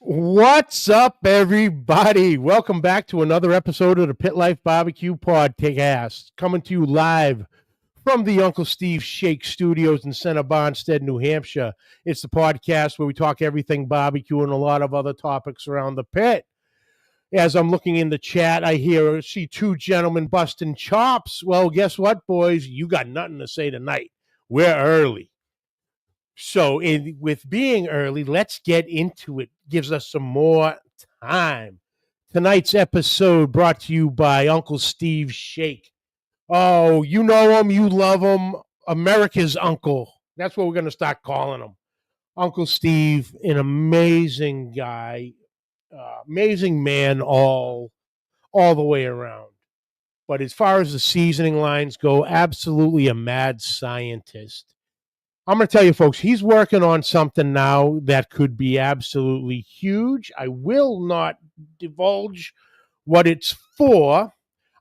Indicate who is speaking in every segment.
Speaker 1: What's up, everybody? Welcome back to another episode of the Pit Life Barbecue Podcast, coming to you live from the Uncle Steve Shake Studios in Center Barnstead, New Hampshire. It's the podcast where we talk everything barbecue and a lot of other topics around the pit. As I'm looking in the chat, see two gentlemen busting chops. Well, guess what, boys? You got nothing to say tonight. We're early. So, with being early, let's get into it. Gives us some more time. Tonight's episode brought to you by Uncle Steve Shake. Oh, you know him, you love him. America's uncle. That's what we're going to start calling him. Uncle Steve, an amazing guy, amazing man all the way around. But as far as the seasoning lines go, absolutely a mad scientist. I'm going to tell you, folks, he's working on something now that could be absolutely huge. I will not divulge what it's for.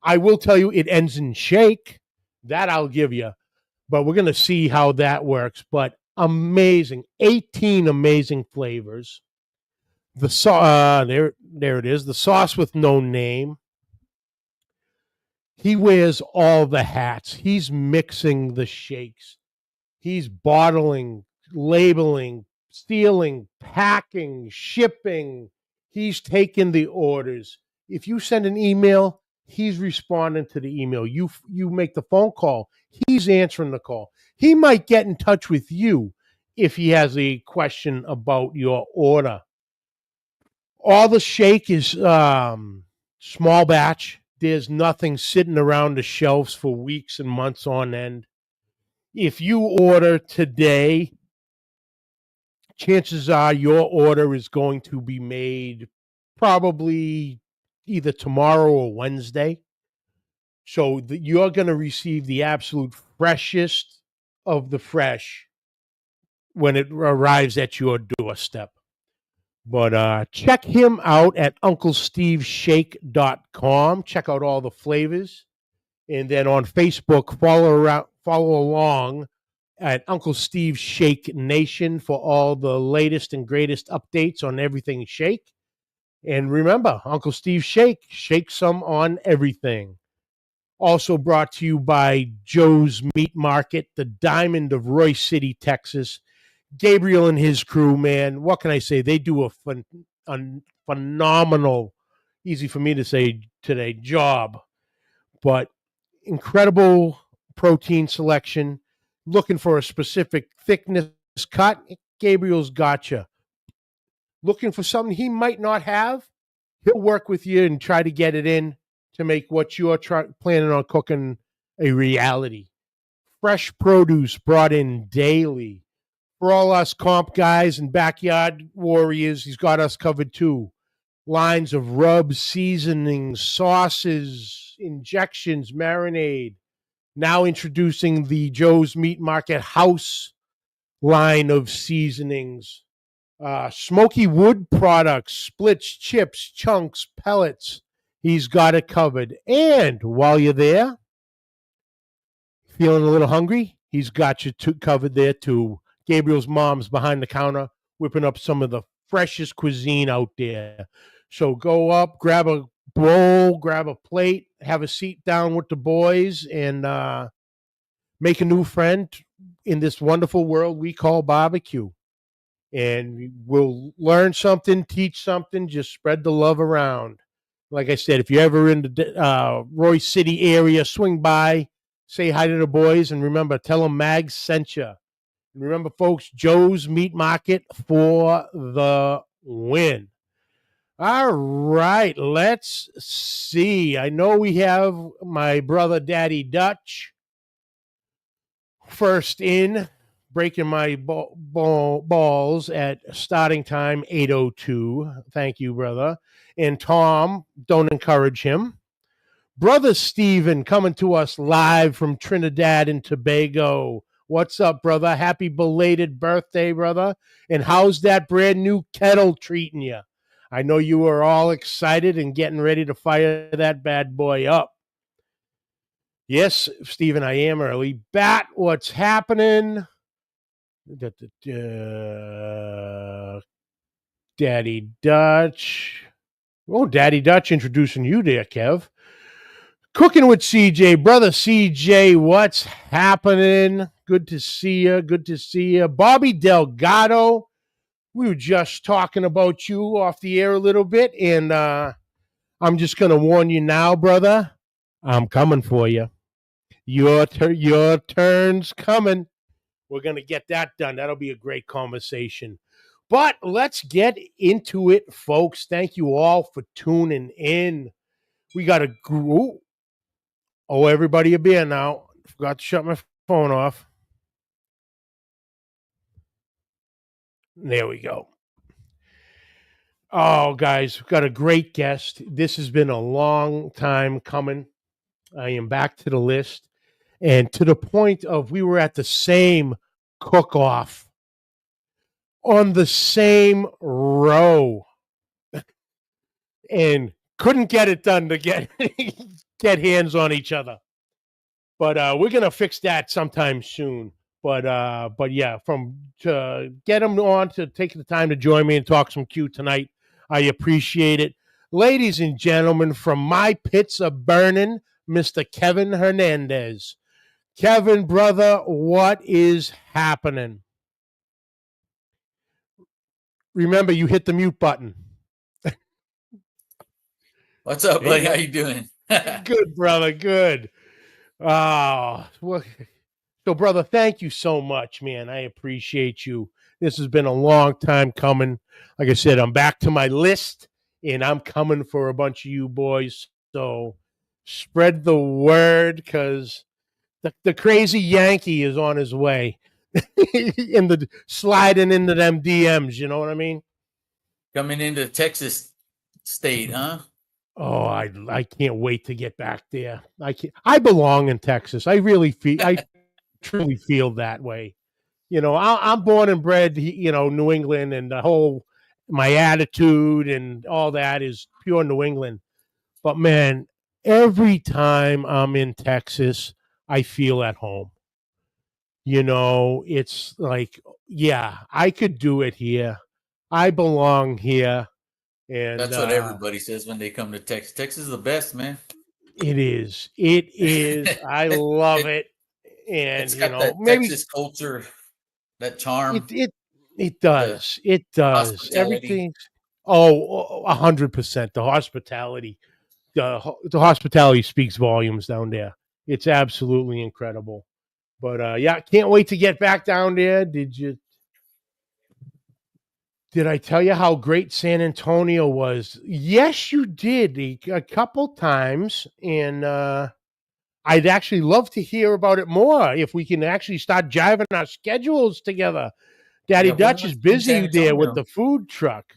Speaker 1: I will tell you it ends in shake. That I'll give you. But we're going to see how that works. But amazing. 18 amazing flavors. There it is. The sauce with no name. He wears all the hats. He's mixing the shakes. He's bottling, labeling, sealing, packing, shipping. He's taking the orders. If you send an email, he's responding to the email. You make the phone call, he's answering the call. He might get in touch with you if he has a question about your order. All the shake is small batch. There's nothing sitting around the shelves for weeks and months on end. If you order today, chances are your order is going to be made probably either tomorrow or Wednesday. So you're going to receive the absolute freshest of the fresh when it arrives at your doorstep. But check him out at UncleSteveShake.com. Check out all the flavors. And then on Facebook, follow along at Uncle Steve Shake Nation for all the latest and greatest updates on everything shake. And remember, Uncle Steve shake some on everything. Also brought to you by Joe's Meat Market, the diamond of Royce City, Texas. Gabriel and his crew, man, what can I say? They do a phenomenal, easy for me to say today, job. But incredible protein selection. Looking for a specific thickness cut, Gabriel's got you. Looking for something he might not have, he'll work with you and try to get it in to make what you're planning on cooking a reality. Fresh produce brought in daily. For all us comp guys and backyard warriors, he's got us covered too. Lines of rubs, seasonings, sauces, injections, marinade. Now introducing the Joe's Meat Market House line of seasonings. Smoky wood products, splits, chips, chunks, pellets. He's got it covered. And while you're there, feeling a little hungry, he's got you covered there too. Gabriel's mom's behind the counter whipping up some of the freshest cuisine out there. So go up, grab a bowl, grab a plate, have a seat down with the boys, and make a new friend in this wonderful world we call barbecue. And we'll learn something, teach something, just spread the love around. Like I said, if you're ever in the Royce City area, swing by, say hi to the boys, and remember, tell them Mag sent you. And remember, folks, Joe's Meat Market for the win. All right, let's see. I know we have my brother, Daddy Dutch, first in, breaking my balls at starting time 8:02. Thank you, brother. And Tom, don't encourage him. Brother Steven coming to us live from Trinidad and Tobago. What's up, brother? Happy belated birthday, brother. And how's that brand new kettle treating you? I know you are all excited and getting ready to fire that bad boy up. Yes, Stephen, I am early. Bat, what's happening? Daddy Dutch. Oh, Daddy Dutch introducing you there, Kev. Cooking with CJ, brother CJ, what's happening? Good to see you. Good to see you. Bobby Delgado, we were just talking about you off the air a little bit, and I'm just going to warn you now, brother. I'm coming for you. Your turn's coming. We're going to get that done. That'll be a great conversation. But let's get into it, folks. Thank you all for tuning in. We got a group. Oh, everybody a beer now. Forgot to shut my phone off. There we go. Oh, guys, we've got a great guest. This has been a long time coming. I am back to the list. And to the point of we were at the same cook-off on the same row and couldn't get it done to get hands on each other. But we're gonna fix that sometime soon. But yeah, to get him on to take the time to join me and talk some Q tonight, I appreciate it. Ladies and gentlemen, from my pits of burning, Mr. Kevin Hernandez. Kevin, brother, what is happening? Remember, you hit the mute button.
Speaker 2: What's up, buddy? How you doing?
Speaker 1: Good, brother. Good. Well, so, brother, thank you so much, man. I appreciate you. This has been a long time coming. Like I said, I'm back to my list, and I'm coming for a bunch of you boys. So spread the word, because the crazy Yankee is on his way sliding into them DMs. You know what I mean?
Speaker 2: Coming into Texas State, huh?
Speaker 1: Oh, I can't wait to get back there. I belong in Texas. I truly feel that way. You know, I'm born and bred, New England, and my attitude and all that is pure New England. But man, every time I'm in Texas, I feel at home. You know, it's like, yeah, I could do it here. I belong here. And
Speaker 2: that's what everybody says when they come to Texas. Texas is the best, man.
Speaker 1: It is. It is. I love it. And
Speaker 2: it's got that maybe Texas culture, that charm.
Speaker 1: It does. It does. Everything. Oh, 100%. The hospitality. The hospitality speaks volumes down there. It's absolutely incredible. But yeah, can't wait to get back down there. Did I tell you how great San Antonio was? Yes, you did a couple times, and I'd actually love to hear about it more if we can actually start jiving our schedules together. Daddy Dutch is busy there with the food truck.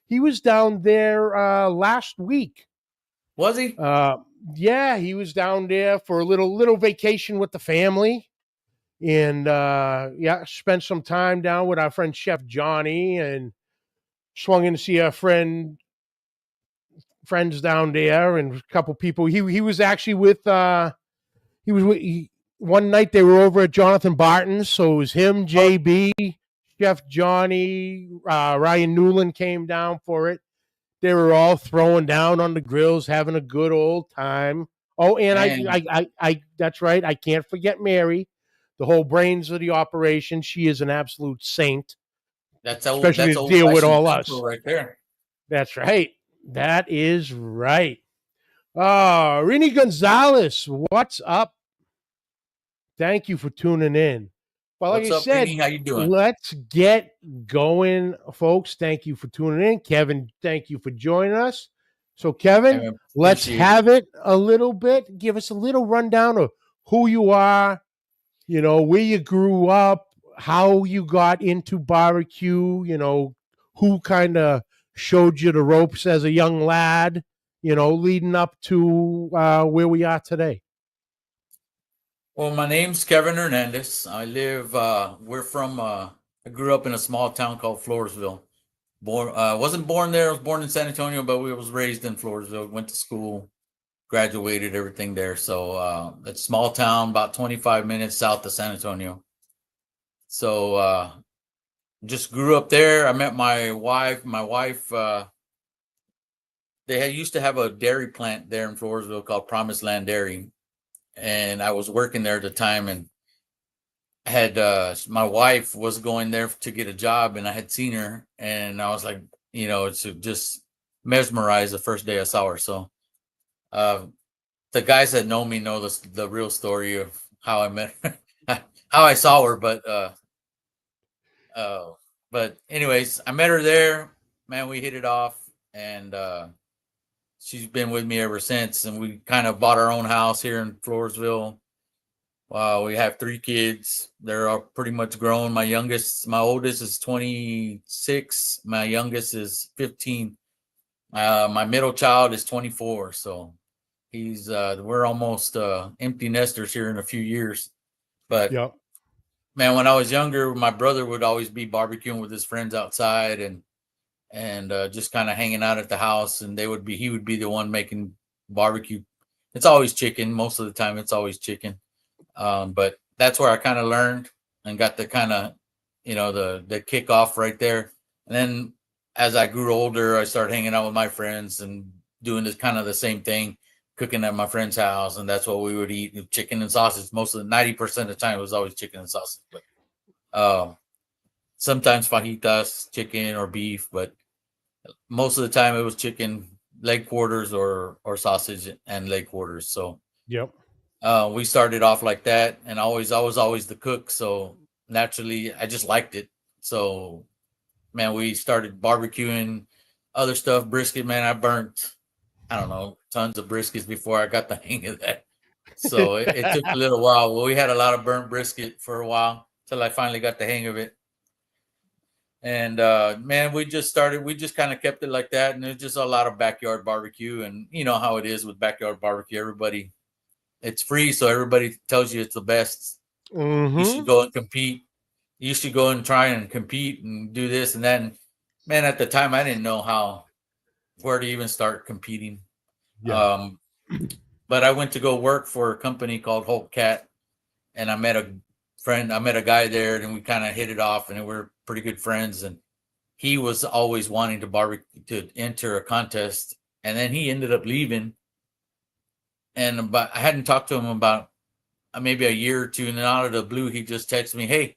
Speaker 1: He was down there last week.
Speaker 2: Was he?
Speaker 1: Yeah, he was down there for a little vacation with the family. And yeah, spent some time down with our friend Chef Johnny, and swung in to see our friends down there and a couple people. He was actually with one night they were over at Jonathan Barton's, so it was him, JB, Chef Johnny, Ryan Newland came down for it. They were all throwing down on the grills, having a good old time. Oh, and I that's right, I can't forget Mary, the whole brains of the operation. She is an absolute saint.
Speaker 2: That's old,
Speaker 1: especially
Speaker 2: to
Speaker 1: deal with all us
Speaker 2: right there.
Speaker 1: That's right. That is right. Rini Gonzalez, what's up? Thank you for tuning in. Well, like I said,
Speaker 2: Rini? How you doing?
Speaker 1: Let's get going, folks. Thank you for tuning in. Kevin, thank you for joining us. So, Kevin, let's have it a little bit. Give us a little rundown of who you are, where you grew up, how you got into barbecue, who kind of showed you the ropes as a young lad, leading up to where we are today.
Speaker 2: Well, my name's Kevin Hernandez. I live, I grew up in a small town called Floresville. Wasn't born there. I was born in San Antonio, but we was raised in Floresville, went to school, graduated, everything there. So it's a small town, about 25 minutes south of San Antonio. So just grew up there. I met my wife. My wife, used to have a dairy plant there in Floresville called Promised Land Dairy, and I was working there at the time, and had my wife was going there to get a job, and I had seen her, and I was like, it's just mesmerized the first day I saw her. So uh, the guys that know me know the real story of how I met her, how I saw her, uh, but anyways, I met her there. Man, we hit it off, and she's been with me ever since. And we kind of bought our own house here in Floresville. We have 3 kids. They're all pretty much grown. My oldest is 26. My youngest is 15. My middle child is 24. So we're almost empty nesters here in a few years. But
Speaker 1: Yep.
Speaker 2: man, when I was younger, my brother would always be barbecuing with his friends outside, and just kind of hanging out at the house, and he would be the one making barbecue. It's always chicken. Most of the time it's always chicken. But that's where I kind of learned and got the kind of, the kickoff right there. And then as I grew older, I started hanging out with my friends and doing this kind of the same thing, cooking at my friend's house. And that's what we would eat, chicken and sausage. Most of the 90% of the time it was always chicken and sausage, but sometimes fajitas, chicken or beef, but most of the time it was chicken, leg quarters or sausage and leg quarters. So
Speaker 1: Yep.
Speaker 2: we started off like that, and I was always the cook, so naturally I just liked it. So man, we started barbecuing other stuff, brisket. Man, I burnt, I don't know, tons of briskets before I got the hang of that. So it took a little while. Well, we had a lot of burnt brisket for a while till I finally got the hang of it. And man, we just kind of kept it like that, and it's just a lot of backyard barbecue. And you know how it is with backyard barbecue, everybody, it's free, so everybody tells you it's the best. You should go and compete. You should go and try and compete and do this and that. And man, at the time, I didn't know where to even start competing.
Speaker 1: Yeah.
Speaker 2: But I went to go work for a company called Hulk Cat, and I met a guy there, and we kind of hit it off, and we were pretty good friends. And he was always wanting to barbecue to enter a contest, and then he ended up leaving. And I hadn't talked to him about maybe a year or two, and then out of the blue, he just texted me, "Hey,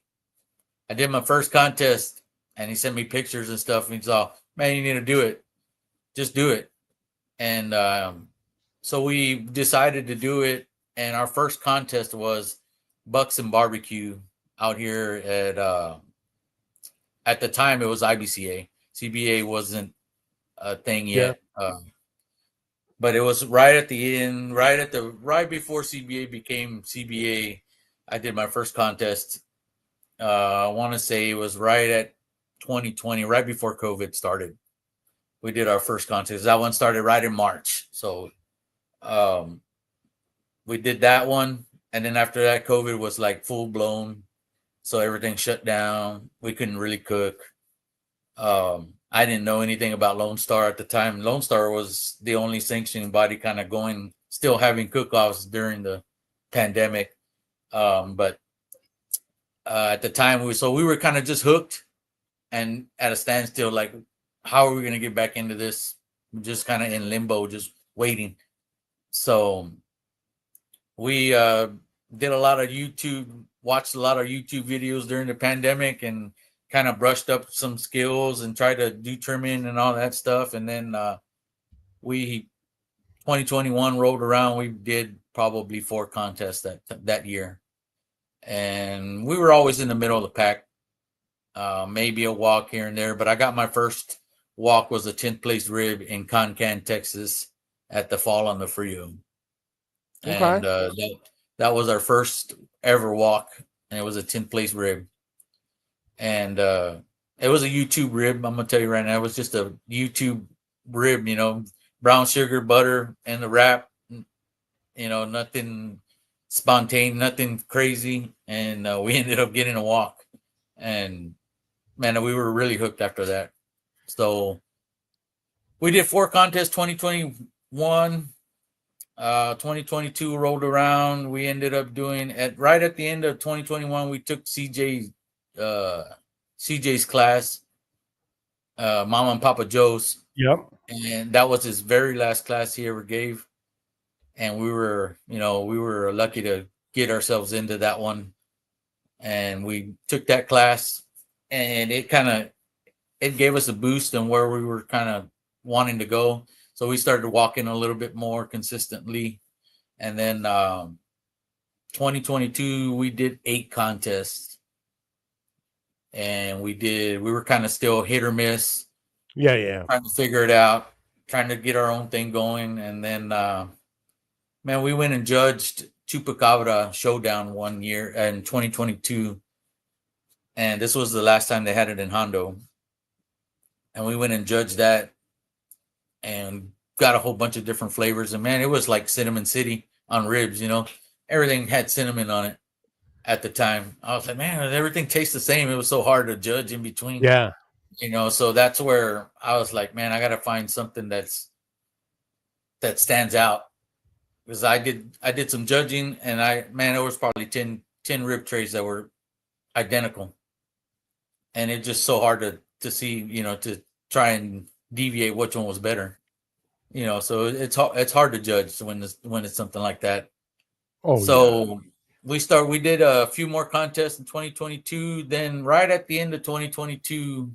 Speaker 2: I did my first contest," and he sent me pictures and stuff. And he's all, "Man, you need to do it. Just do it." And so we decided to do it. And our first contest was Bucks and Barbecue out here at the time it was IBCA. CBA wasn't a thing
Speaker 1: Yeah.
Speaker 2: yet. But it was right at the end, right before CBA became CBA. I did my first contest. I want to say it was right at 2020, right before COVID started. We did our first contest. That one started right in March. So we did that one. And then after that, COVID was like full blown. So everything shut down. We couldn't really cook. I didn't know anything about Lone Star at the time. Lone Star was the only sanctioning body kind of still having cook-offs during the pandemic. But at the time, we were kind of just hooked and at a standstill. Like, how are we going to get back into this? Just kind of in limbo, just waiting. So we did a lot of watched a lot of YouTube videos during the pandemic, and kind of brushed up some skills and tried to do trimming and all that stuff. And then 2021 rolled around. We did probably 4 contests that year, and we were always in the middle of the pack. Maybe a walk here and there, but I got my first walk was a 10th place rib in Concan, Texas, at the Fall on the Frio, and that was our first ever walk, and it was a 10th place rib. And it was a YouTube rib. I'm gonna tell you right now, it was just a YouTube rib. Brown sugar, butter, and the wrap. Nothing spontaneous, nothing crazy. And we ended up getting a walk. And man, we were really hooked after that. So we did 4 contests. 2021, 2022 rolled around. We ended up doing right at the end of 2021. We took CJ CJ's class, Mama and Papa Joe's,
Speaker 1: Yep.
Speaker 2: and that was his very last class he ever gave. And we were lucky to get ourselves into that one, and we took that class, and it gave us a boost on where we were kind of wanting to go. So we started walking a little bit more consistently, and then 2022 we did 8 contests, and we were kind of still hit or miss,
Speaker 1: Yeah.
Speaker 2: trying to figure it out, trying to get our own thing going. And then man, we went and judged Chupacabra Showdown one year in 2022, and this was the last time they had it in Hondo. And we went and judged that, and got a whole bunch of different flavors. And man, it was like Cinnamon City on ribs. Everything had cinnamon on it at the time. I was like, man, everything tastes the same. It was so hard to judge in between.
Speaker 1: Yeah.
Speaker 2: So that's where I was like, man, I got to find something that stands out, because I did some judging, and there was probably 10 rib trays that were identical, and it's just so hard to see, to try and deviate which one was better. So it's hard to judge when it's something like that.
Speaker 1: Oh,
Speaker 2: So we did a few more contests in 2022. Then right at the end of 2022,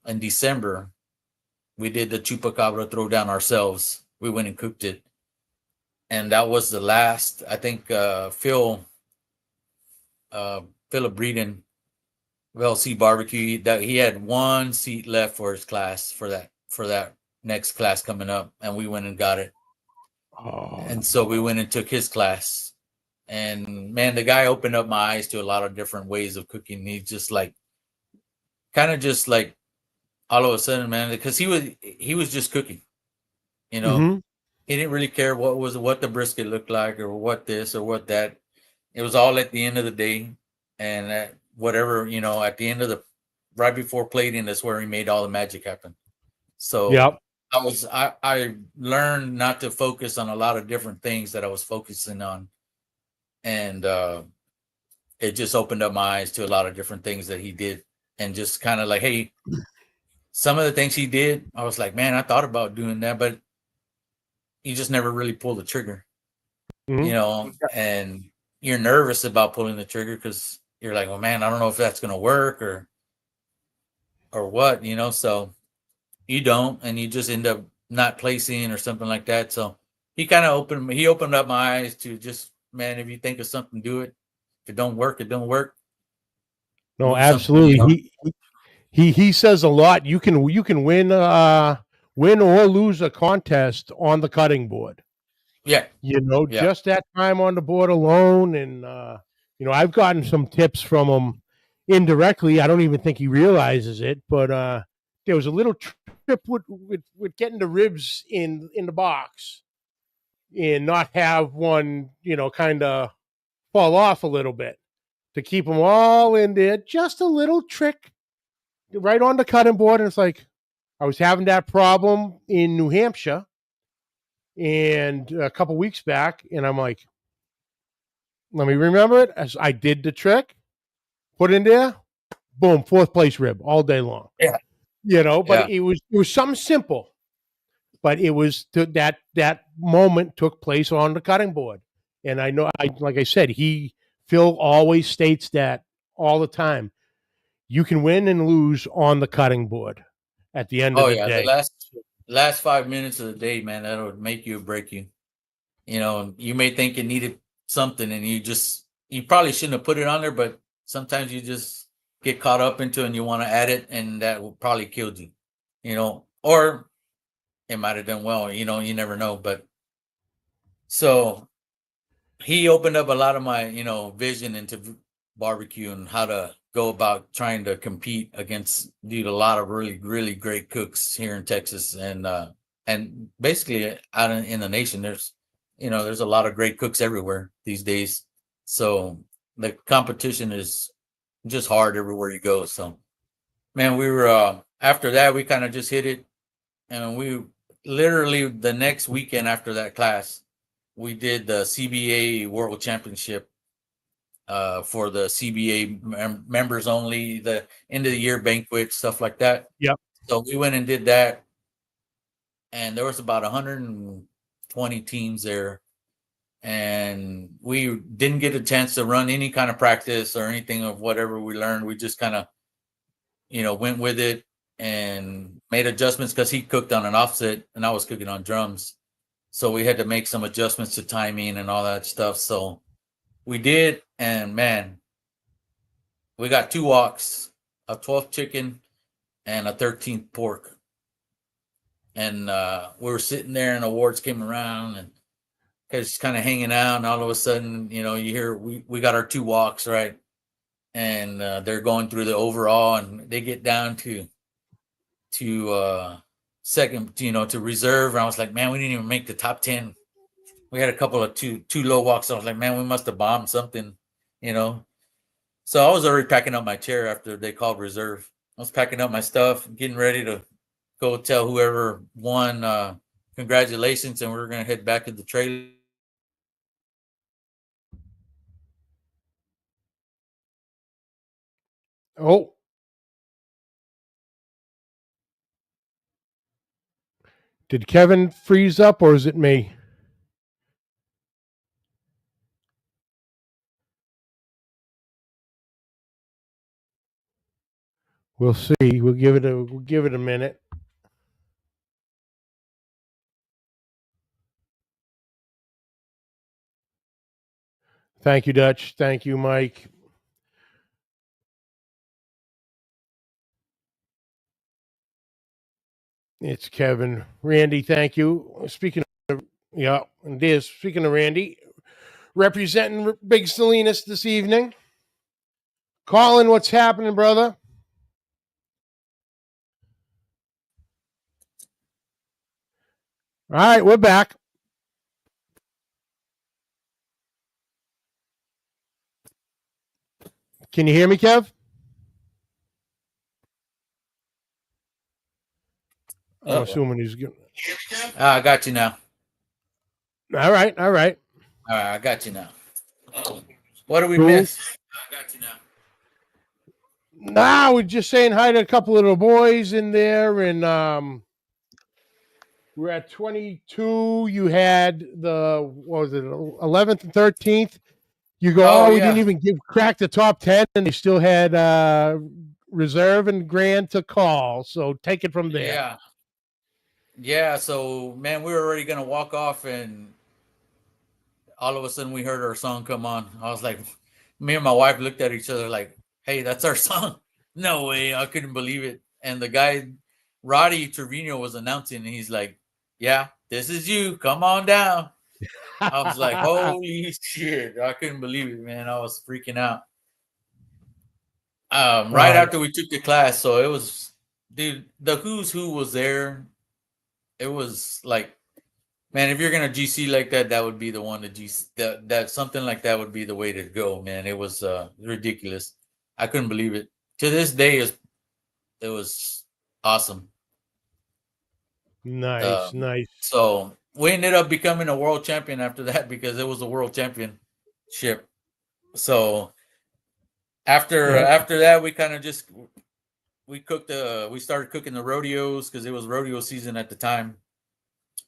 Speaker 2: in December, we did the Chupacabra throwdown ourselves. We went and cooked it, and that was the last. I think Philip Breeden, LC Barbecue, that he had one seat left for his class for that next class coming up, and we went and got it.
Speaker 1: Oh.
Speaker 2: And so we went and took his class, and man, the guy opened up my eyes to a lot of different ways of cooking. He just kind of just all of a sudden, man, because he was just cooking,
Speaker 1: Mm-hmm.
Speaker 2: He didn't really care what the brisket looked like, or what this or what that. It was all at the end of the day, and whatever, at the end of right before plating, that's where he made all the magic happen. So
Speaker 1: Yep.
Speaker 2: I learned not to focus on a lot of different things that I was focusing on, and it just opened up my eyes to a lot of different things that he did, and just kind of like, hey, some of the things he did, I was like, man, I thought about doing that, but you just never really pull the trigger,
Speaker 1: Mm-hmm.
Speaker 2: and you're nervous about pulling the trigger because you're like, well, man, I don't know if that's going to work or what, so you don't, and you just end up not placing or something like that. So he opened up my eyes to just, man, if you think of something, do it. If it don't work, it don't work.
Speaker 1: No,
Speaker 2: Move something,
Speaker 1: absolutely. He says a lot. You can win or lose a contest on the cutting board.
Speaker 2: Yeah.
Speaker 1: Just that time on the board alone, and I've gotten some tips from him indirectly. I don't even think he realizes it, but there was a little trip with getting the ribs in the box and not have one, kind of fall off a little bit to keep them all in there. Just a little trick right on the cutting board. And it's like, I was having that problem in New Hampshire and a couple weeks back, and I'm like, let me remember it. As I did the trick, put in there, boom, 4th place rib all day long.
Speaker 2: Yeah.
Speaker 1: But it was something simple, but it was that moment took place on the cutting board. And I know, like I said, Phil always states that all the time. You can win and lose on the cutting board at the end of the day.
Speaker 2: The last 5 minutes of the day, man, that'll make you or break you. You may think you needed something, and you probably shouldn't have put it on there, but sometimes you just get caught up into it and you want to add it, and that will probably kill you, or it might have done well, you never know. But so he opened up a lot of my, vision into barbecue and how to go about trying to compete against a lot of really, really great cooks here in Texas, and basically out in the nation. There's a lot of great cooks everywhere these days. So the competition is just hard everywhere you go. So, man, we were after that, we kind of just hit it, and we literally the next weekend after that class, we did the CBA World Championship for the CBA members only, the end of the year banquet, stuff like that.
Speaker 1: Yep.
Speaker 2: So we went and did that, and there was about 120 teams there, and we didn't get a chance to run any kind of practice or anything of whatever we learned. We just kind of, went with it and made adjustments because he cooked on an offset and I was cooking on drums. So we had to make some adjustments to timing and all that stuff. So we did, and man, we got 2 walks, a 12th chicken and a 13th pork. And we were sitting there, and awards came around, and just kind of hanging out. And all of a sudden, you hear we got our 2 walks, right? And they're going through the overall, and they get down to second, to reserve. And I was like, man, we didn't even make the top 10. We had a couple of two low walks. I was like, man, we must have bombed something, So I was already packing up my chair after they called reserve. I was packing up my stuff, getting ready to go tell whoever won, congratulations, and we were going to head back to the trailer.
Speaker 1: Oh. Did Kevin freeze up, or is it me? We'll see. We'll give it a minute. Thank you, Dutch. Thank you, Mike. It's Kevin. Randy, thank you. Speaking of, yeah, and Diz, speaking of Randy, representing Big Salinas this evening. Colin, what's happening, brother? All right, we're back. Can you hear me, Kev? I'm assuming he's good.
Speaker 2: I got you now.
Speaker 1: All right.
Speaker 2: All right, I got you now. What do we
Speaker 1: Cool.
Speaker 2: miss? I got you now.
Speaker 1: Nah, we're just saying hi to a couple of the boys in there, and we're at 22. You had the, what was it, 11th and 13th. You go, we didn't even crack the top 10, and they still had reserve and grand to call. So take it from there.
Speaker 2: Yeah. So, man, we were already going to walk off, and all of a sudden we heard our song come on. I was like, me and my wife looked at each other like, hey, that's our song. No way. I couldn't believe it. And the guy, Roddy Trevino, was announcing, and he's like, yeah, this is you. Come on down. I was like, holy shit. I couldn't believe it, man. I was freaking out. Right after we took the class. So it was, dude, the who's who was there. It was like, man, if you're gonna GC like that, that would be the one to GC. That something like that would be the way to go, man. It was ridiculous. I couldn't believe it. To this day, it was awesome.
Speaker 1: Nice.
Speaker 2: So we ended up becoming a world champion after that because it was a world championship. So after that, we kind of just we started cooking the rodeos because it was rodeo season at the time.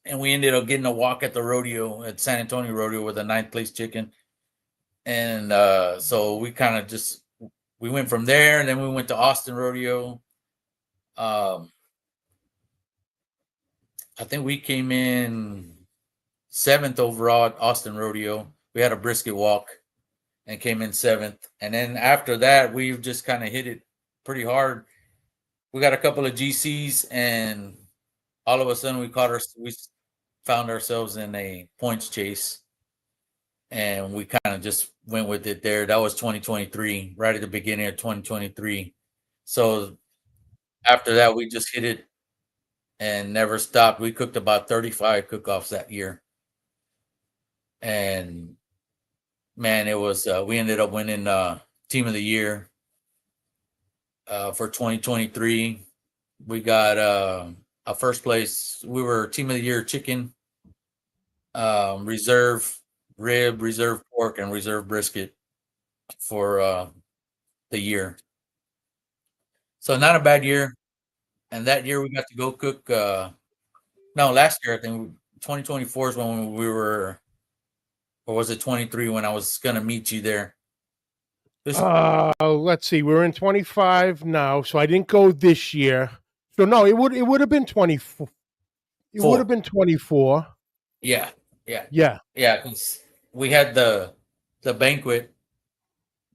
Speaker 2: And we ended up getting a walk at the rodeo at San Antonio Rodeo with a 9th place chicken. And so we kind of we went from there, and then we went to Austin Rodeo. I think we came in 7th overall at Austin Rodeo. We had a brisket walk and came in 7th. And then after that, we just kind of hit it pretty hard. We got a couple of GCs, and all of a sudden we found ourselves in a points chase, and we kind of just went with it there. That was 2023, right at the beginning of 2023. So after that, we just hit it and never stopped. We cooked about 35 cook-offs that year. And man, it was, we ended up winning Team of the Year for 2023. We got a first place. We were Team of the Year chicken, reserve rib, reserve pork, and reserve brisket. for the year. So not a bad year. And that year we got to go cook. No, last year I think 2024 is when we were, or was it 23 when I was gonna meet you there? This
Speaker 1: Let's see. We're in 25 now, so I didn't go this year. So no, it would have been 24. It would have
Speaker 2: four.
Speaker 1: been 24.
Speaker 2: Yeah, yeah,
Speaker 1: Yeah.
Speaker 2: yeah. 'Cause we had the banquet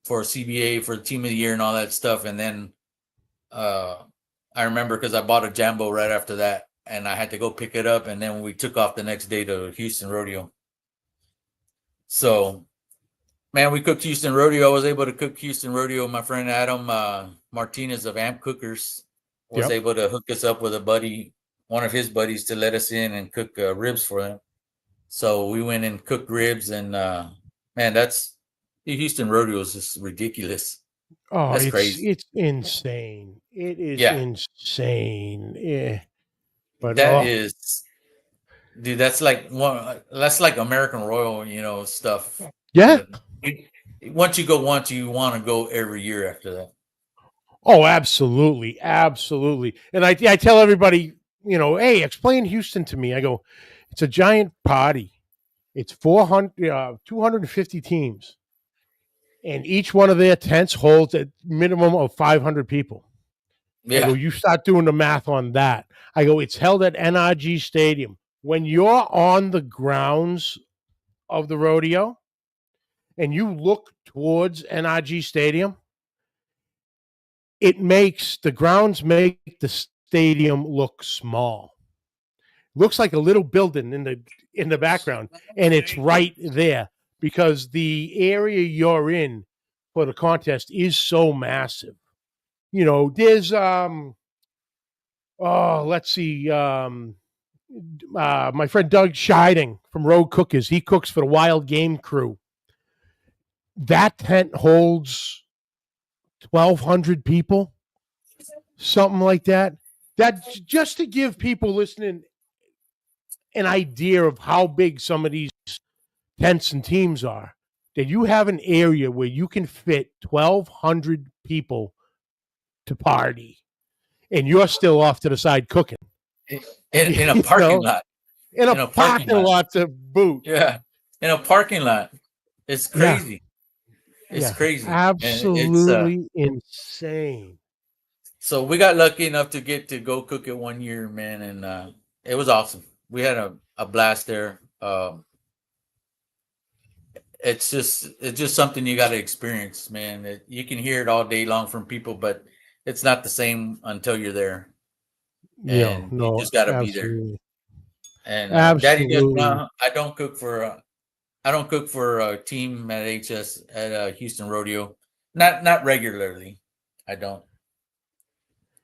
Speaker 2: for CBA for the team of the year and all that stuff, and then uh, I remember because I bought a Jambo right after that, and I had to go pick it up, and then we took off the next day to Houston Rodeo. So man, we cooked Houston Rodeo. I was able to cook Houston Rodeo. My friend Adam Martinez of Amp Cookers was
Speaker 1: Yep.
Speaker 2: able to hook us up with a buddy, one of his buddies, to let us in and cook ribs for them. So we went and cooked ribs, and man, that's the Houston Rodeo is just ridiculous.
Speaker 1: Oh,
Speaker 2: That's
Speaker 1: it's
Speaker 2: crazy.
Speaker 1: it's insane. It is
Speaker 2: Yeah,
Speaker 1: insane. Yeah. But
Speaker 2: that
Speaker 1: oh,
Speaker 2: is, dude. That's like one. That's like American Royal, stuff.
Speaker 1: yeah.
Speaker 2: That you, once you go once, you want to go every year after that.
Speaker 1: Oh, absolutely. Absolutely. And I tell everybody, hey, explain Houston to me. I go, it's a giant party. It's 400 250 teams. And each one of their tents holds a minimum of 500 people. I go,
Speaker 2: Yeah,
Speaker 1: you start doing the math on that. I go, it's held at NRG Stadium. When you're on the grounds of the rodeo and you look towards NRG Stadium, the grounds make the stadium look small. Looks like a little building in the background, and it's right there because the area you're in for the contest is so massive. There's let's see, my friend Doug Scheiding from Road Cookers. He cooks for the Wild Game Crew. That tent holds 1,200 people, something like that. That just to give people listening an idea of how big some of these tents and teams are. That you have an area where you can fit 1,200 people to party, and you're still off to the side cooking.
Speaker 2: in a
Speaker 1: you
Speaker 2: parking
Speaker 1: know,
Speaker 2: lot.
Speaker 1: in a
Speaker 2: In a parking
Speaker 1: parking
Speaker 2: lot.
Speaker 1: lot to boot.
Speaker 2: Yeah, in a parking lot. It's
Speaker 1: Yeah,
Speaker 2: crazy. It's
Speaker 1: yeah,
Speaker 2: crazy, and it's
Speaker 1: absolutely insane.
Speaker 2: so we got lucky enough to get to go cook it one year, man, and it was awesome. We had a blast there. It's just something you got to experience, man. You can hear it all day long from people, but it's not the same until you're there, and you
Speaker 1: No,
Speaker 2: just got to be there.
Speaker 1: absolutely,
Speaker 2: And Daddy does
Speaker 1: absolutely.
Speaker 2: now. I don't cook for a team at HS at Houston Rodeo. Not regularly. I don't.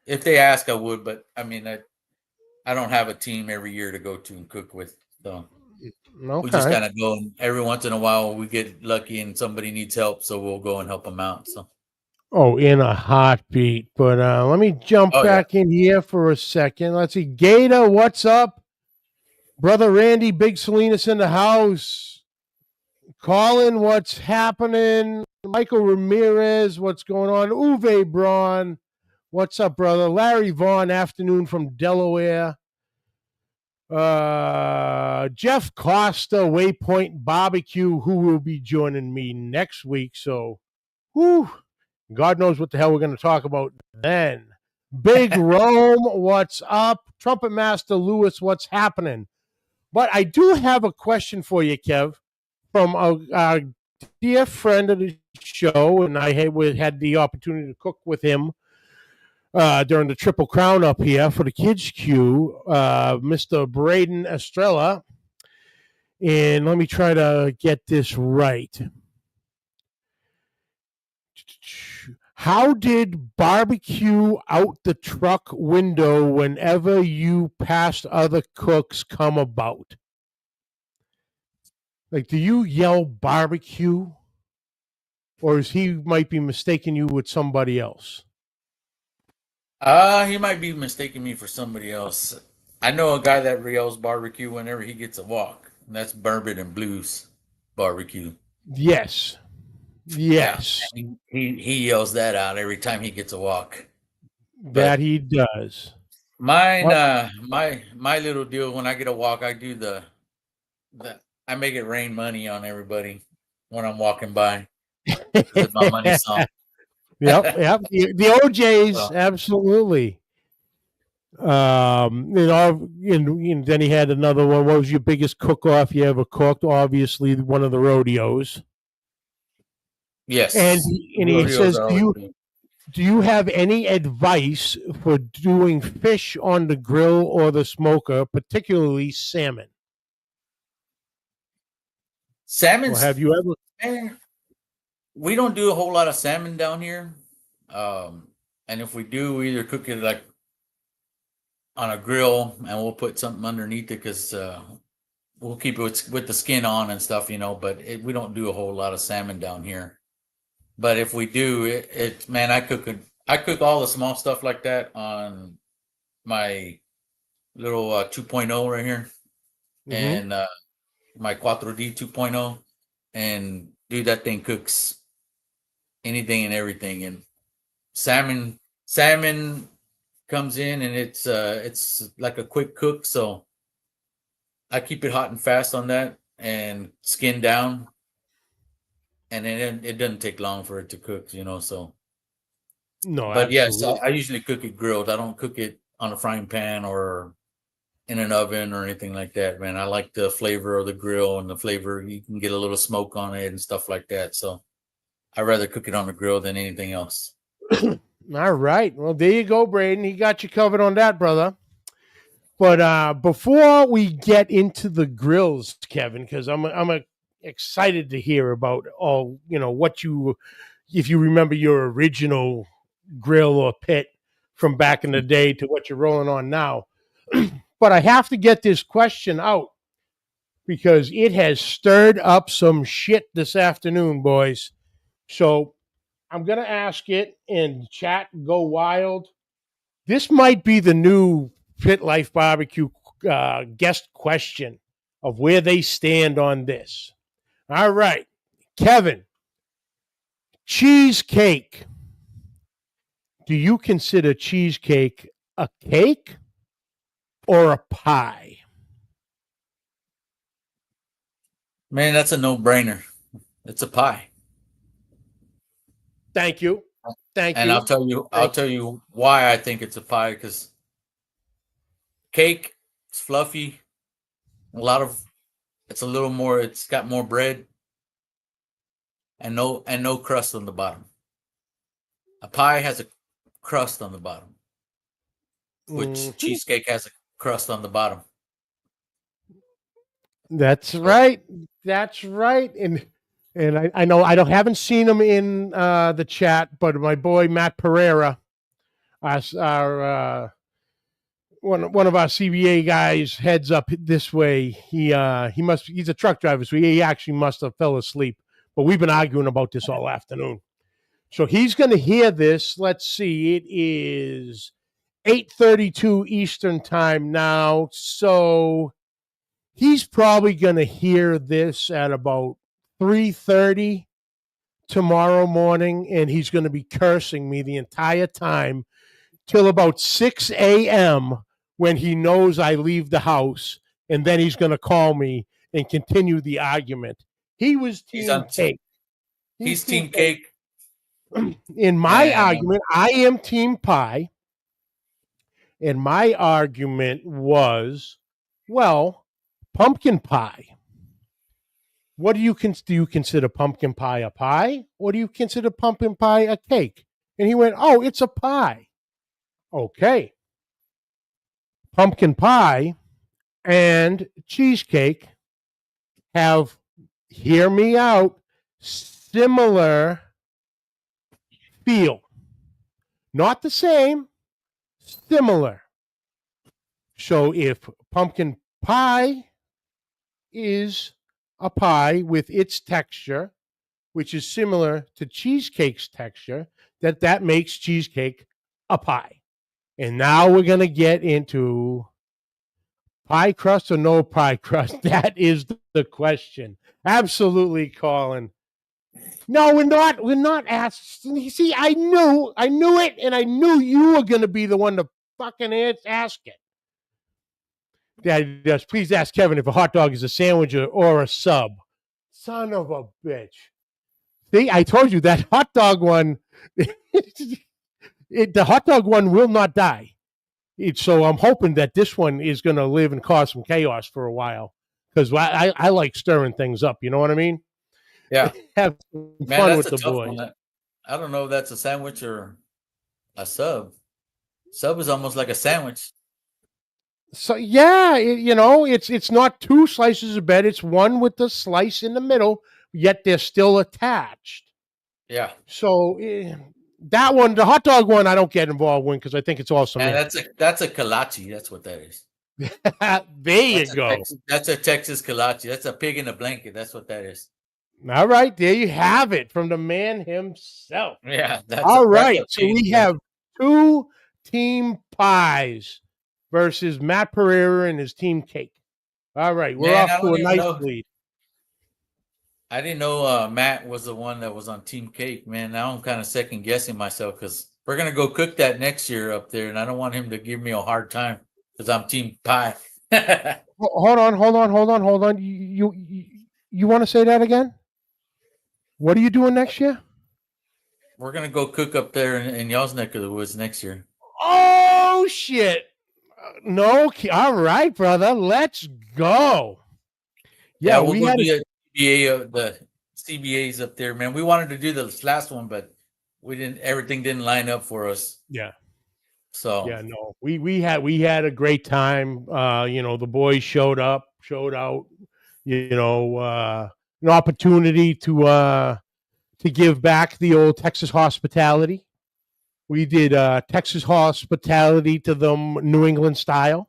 Speaker 2: If they ask, I would, but I mean, I don't have a team every year to go to and cook with. So we just
Speaker 1: Okay.
Speaker 2: kind of go, and every once in a while we get lucky and somebody needs help, so we'll go and help them out. So,
Speaker 1: Oh, in a heartbeat. But let me jump
Speaker 2: oh yeah,
Speaker 1: back in here for a second. Let's see. Gator, what's up? Brother Randy, Big Salinas in the house. Colin, what's happening? Michael Ramirez, what's going on? Uwe Braun, what's up, brother? Larry Vaughn, afternoon from Delaware. Jeff Costa, Waypoint Barbecue, who will be joining me next week. So, whew, God knows what the hell we're going to talk about then. Big Rome, what's up? Trumpet Master Lewis, what's happening? But I do have a question for you, Kev, from a dear friend of the show, and I had the opportunity to cook with him during the Triple Crown up here for the Kids Queue, Mr. Braden Estrella. And let me try to get this right. How did barbecue out the truck window whenever you passed other cooks come about? Like, do you yell barbecue? Or is he might be mistaking you with somebody else?
Speaker 2: he might be mistaking me for somebody else. I know a guy that yells barbecue whenever he gets a walk. And that's Bourbon and Blues barbecue.
Speaker 1: Yes.
Speaker 2: Yeah,
Speaker 1: Yes,
Speaker 2: he yells that out every time he gets a walk.
Speaker 1: that
Speaker 2: But
Speaker 1: he does.
Speaker 2: mine,
Speaker 1: Oh.
Speaker 2: my little deal when I get a walk, I do the I make it rain money on everybody when I'm walking by because it's my money song.
Speaker 1: Yep, yep. The OJs,
Speaker 2: So,
Speaker 1: absolutely. And then he had another one. What was your biggest cook-off you ever cooked? Obviously, one of the rodeos. And
Speaker 2: yes,
Speaker 1: and he
Speaker 2: rodeos
Speaker 1: says,
Speaker 2: are
Speaker 1: "Do
Speaker 2: always
Speaker 1: you
Speaker 2: good.
Speaker 1: do you have any advice for doing fish on the grill or the smoker, particularly salmon? Or have
Speaker 2: Salmon's
Speaker 1: you ever?"
Speaker 2: eh, we don't do a whole lot of salmon down here. And if we do, we either cook it like on a grill and we'll put something underneath it because we'll keep it with the skin on and stuff, But we don't do a whole lot of salmon down here. But if we do, man, I cook all the small stuff like that on my little 2.0 right here,
Speaker 1: Mm-hmm.
Speaker 2: and my 4D 2.0, and dude, that thing cooks anything and everything. And salmon comes in, and it's like a quick cook, so I keep it hot and fast on that and skin down, and then it doesn't take long for it to cook, So,
Speaker 1: No,
Speaker 2: but yes, I
Speaker 1: absolutely.
Speaker 2: usually cook it grilled. I don't cook it on a frying pan or in an oven or anything like that, man. I like the flavor of the grill and the flavor. You can get a little smoke on it and stuff like that. So I'd rather cook it on the grill than anything else.
Speaker 1: All right. Well, there you go, Braden. He got you covered on that, brother. But before we get into the grills, Kevin, because I'm excited to hear about all what you, if you remember your original grill or pit from back in the day to what you're rolling on now. But I have to get this question out because it has stirred up some shit this afternoon, boys. So I'm gonna ask it in chat. Go wild. This might be the new Pit Life Barbecue guest question of where they stand on this. All right, Kevin, cheesecake. Do you consider cheesecake a cake or a pie?
Speaker 2: Man, that's a no-brainer. It's a pie.
Speaker 1: Thank you. Thank
Speaker 2: And
Speaker 1: you.
Speaker 2: I'll
Speaker 1: Thank
Speaker 2: tell you why I think it's a pie, because cake, it's fluffy. A lot of it's a little more, it's got more bread and no crust on the bottom. A pie has a crust on the bottom, which
Speaker 1: you.
Speaker 2: cheesecake has a crust on the bottom.
Speaker 1: That's
Speaker 2: So
Speaker 1: right. That's right. And I know I don't haven't seen him in the chat, but my boy Matt Pereira, our one of our CBA guys, heads up this way. He's a truck driver, so he actually must have fell asleep. But we've been arguing about this all afternoon. So he's going to hear this. Let's see. It is 8:32 Eastern time now. So he's probably going to hear this at about 3:30 tomorrow morning, and he's going to be cursing me the entire time till about 6 a.m. when he knows I leave the house, and then he's going to call me and continue the argument. He was
Speaker 2: he's
Speaker 1: team
Speaker 2: on
Speaker 1: cake. He's
Speaker 2: he's
Speaker 1: team
Speaker 2: team
Speaker 1: cake.
Speaker 2: cake.
Speaker 1: In my
Speaker 2: And
Speaker 1: argument, I am team pie. And my argument was, well, pumpkin pie. What do you consider pumpkin pie a pie, or do you consider pumpkin pie a cake? And he went, oh, it's a pie. Okay, pumpkin pie and cheesecake have, hear me out, similar feel. Not the same, similar. So if pumpkin pie is a pie with its texture, which is similar to cheesecake's texture, that makes cheesecake a pie. And now we're going to get into pie crust or no pie crust. That is the question. Absolutely, Colin. No, we're not. We're not asked. See, I knew it, and I knew you were going to be the one to fucking ask it. Dad, yes, please ask Kevin if a hot dog is a sandwich or a sub. Son of a bitch. See, I told you that hot dog one. The hot dog one will not die. So I'm hoping that this one is going to live and cause some chaos for a while because I like stirring things up. You know what I mean?
Speaker 2: Yeah,
Speaker 1: Have
Speaker 2: man,
Speaker 1: fun
Speaker 2: that's
Speaker 1: with
Speaker 2: a
Speaker 1: the
Speaker 2: tough
Speaker 1: boys.
Speaker 2: one. I don't know if that's a sandwich or a sub. Sub is almost like a sandwich.
Speaker 1: So yeah, it's not two slices of bread; it's one with the slice in the middle. Yet they're still attached.
Speaker 2: Yeah,
Speaker 1: So that one, the hot dog one, I don't get involved with because I think it's all
Speaker 2: and
Speaker 1: semantics.
Speaker 2: that's a kolache. That's what that is.
Speaker 1: There you go.
Speaker 2: That's a Texas kolache. That's a pig in a blanket. That's what that is.
Speaker 1: All right, there you have it from the man himself.
Speaker 2: Yeah,
Speaker 1: All
Speaker 2: that's a
Speaker 1: right, so
Speaker 2: pig in
Speaker 1: we
Speaker 2: a blanket.
Speaker 1: have two team pies versus Matt Pereira and his team cake. All right, we're
Speaker 2: Man,
Speaker 1: off to a nice lead.
Speaker 2: I didn't know Matt was the one that was on Team Cake, man. Now I'm kind of second guessing myself because we're gonna go cook that next year up there, and I don't want him to give me a hard time because I'm Team Pie.
Speaker 1: Hold on. You want to say that again? What are you doing next year?
Speaker 2: We're gonna go cook up there in y'all's neck of the woods next year.
Speaker 1: Oh shit! No, all right, brother. Let's go.
Speaker 2: Yeah,
Speaker 1: Yeah,
Speaker 2: we'll
Speaker 1: we
Speaker 2: go
Speaker 1: had
Speaker 2: do the CBAs up there, man. We wanted to do this last one, but we didn't. Everything didn't line up for us.
Speaker 1: Yeah.
Speaker 2: So
Speaker 1: Yeah, no. We had a great time. The boys showed up, showed out, an opportunity to give back the old Texas hospitality. We did Texas hospitality to them New England style.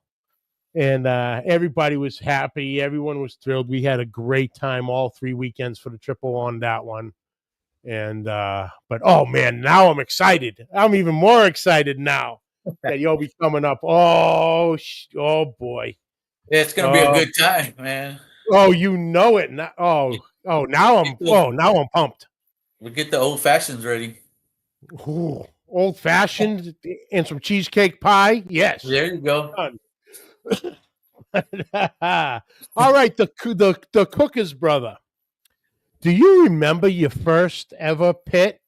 Speaker 1: And everybody was happy. Everyone was thrilled. We had a great time all 3 weekends for the triple on that one. And but oh man, now I'm excited. I'm even more excited now that you'll be coming up. Oh boy,
Speaker 2: it's gonna be a good time, man.
Speaker 1: Oh, you know it. Now, now I'm pumped.
Speaker 2: We get the old fashions ready.
Speaker 1: Ooh, old fashioned and some cheesecake pie. Yes.
Speaker 2: There you go.
Speaker 1: All right, the Cooker's brother. Do you remember your first ever pit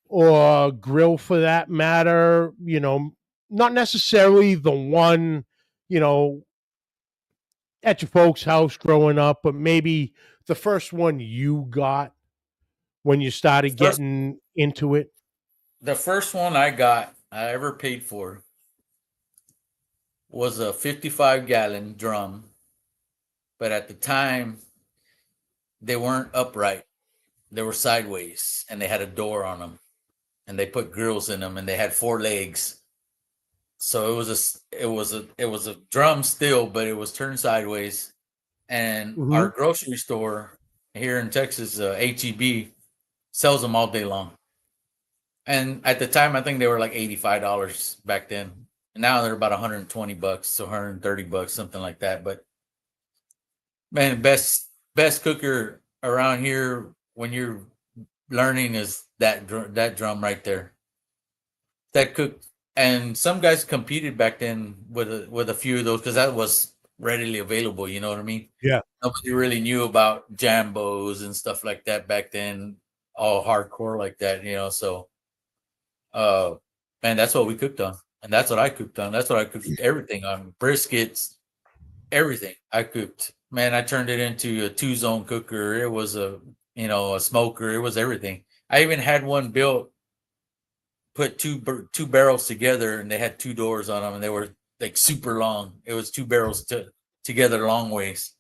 Speaker 1: or grill for that matter? Not necessarily the one, at your folks' house growing up, but maybe the first one you got when you started getting into it.
Speaker 2: The first one I ever paid for was a 55-gallon drum, but at the time they weren't upright. They were sideways and they had a door on them and they put grills in them and they had 4 legs. So it was a drum still, but it was turned sideways. And our grocery store here in Texas, HEB, sells them all day long. And at the time, I think they were like $85 back then. And now they're about $120 to $130, something like that. But man, best cooker around here when you're learning is that drum right there. That cooked, and some guys competed back then with a few of those because that was readily available. You know what I mean?
Speaker 1: Yeah.
Speaker 2: Nobody really knew about Jambos and stuff like that back then, all hardcore like that. So. Man, that's what we cooked on, and that's what I cooked on. That's what I cooked everything on. Briskets, everything I cooked. Man, I turned it into a 2-zone cooker. It was a smoker. It was everything. I even had one built, put two barrels together, and they had 2 doors on them, and they were like super long. It was 2 barrels together long ways,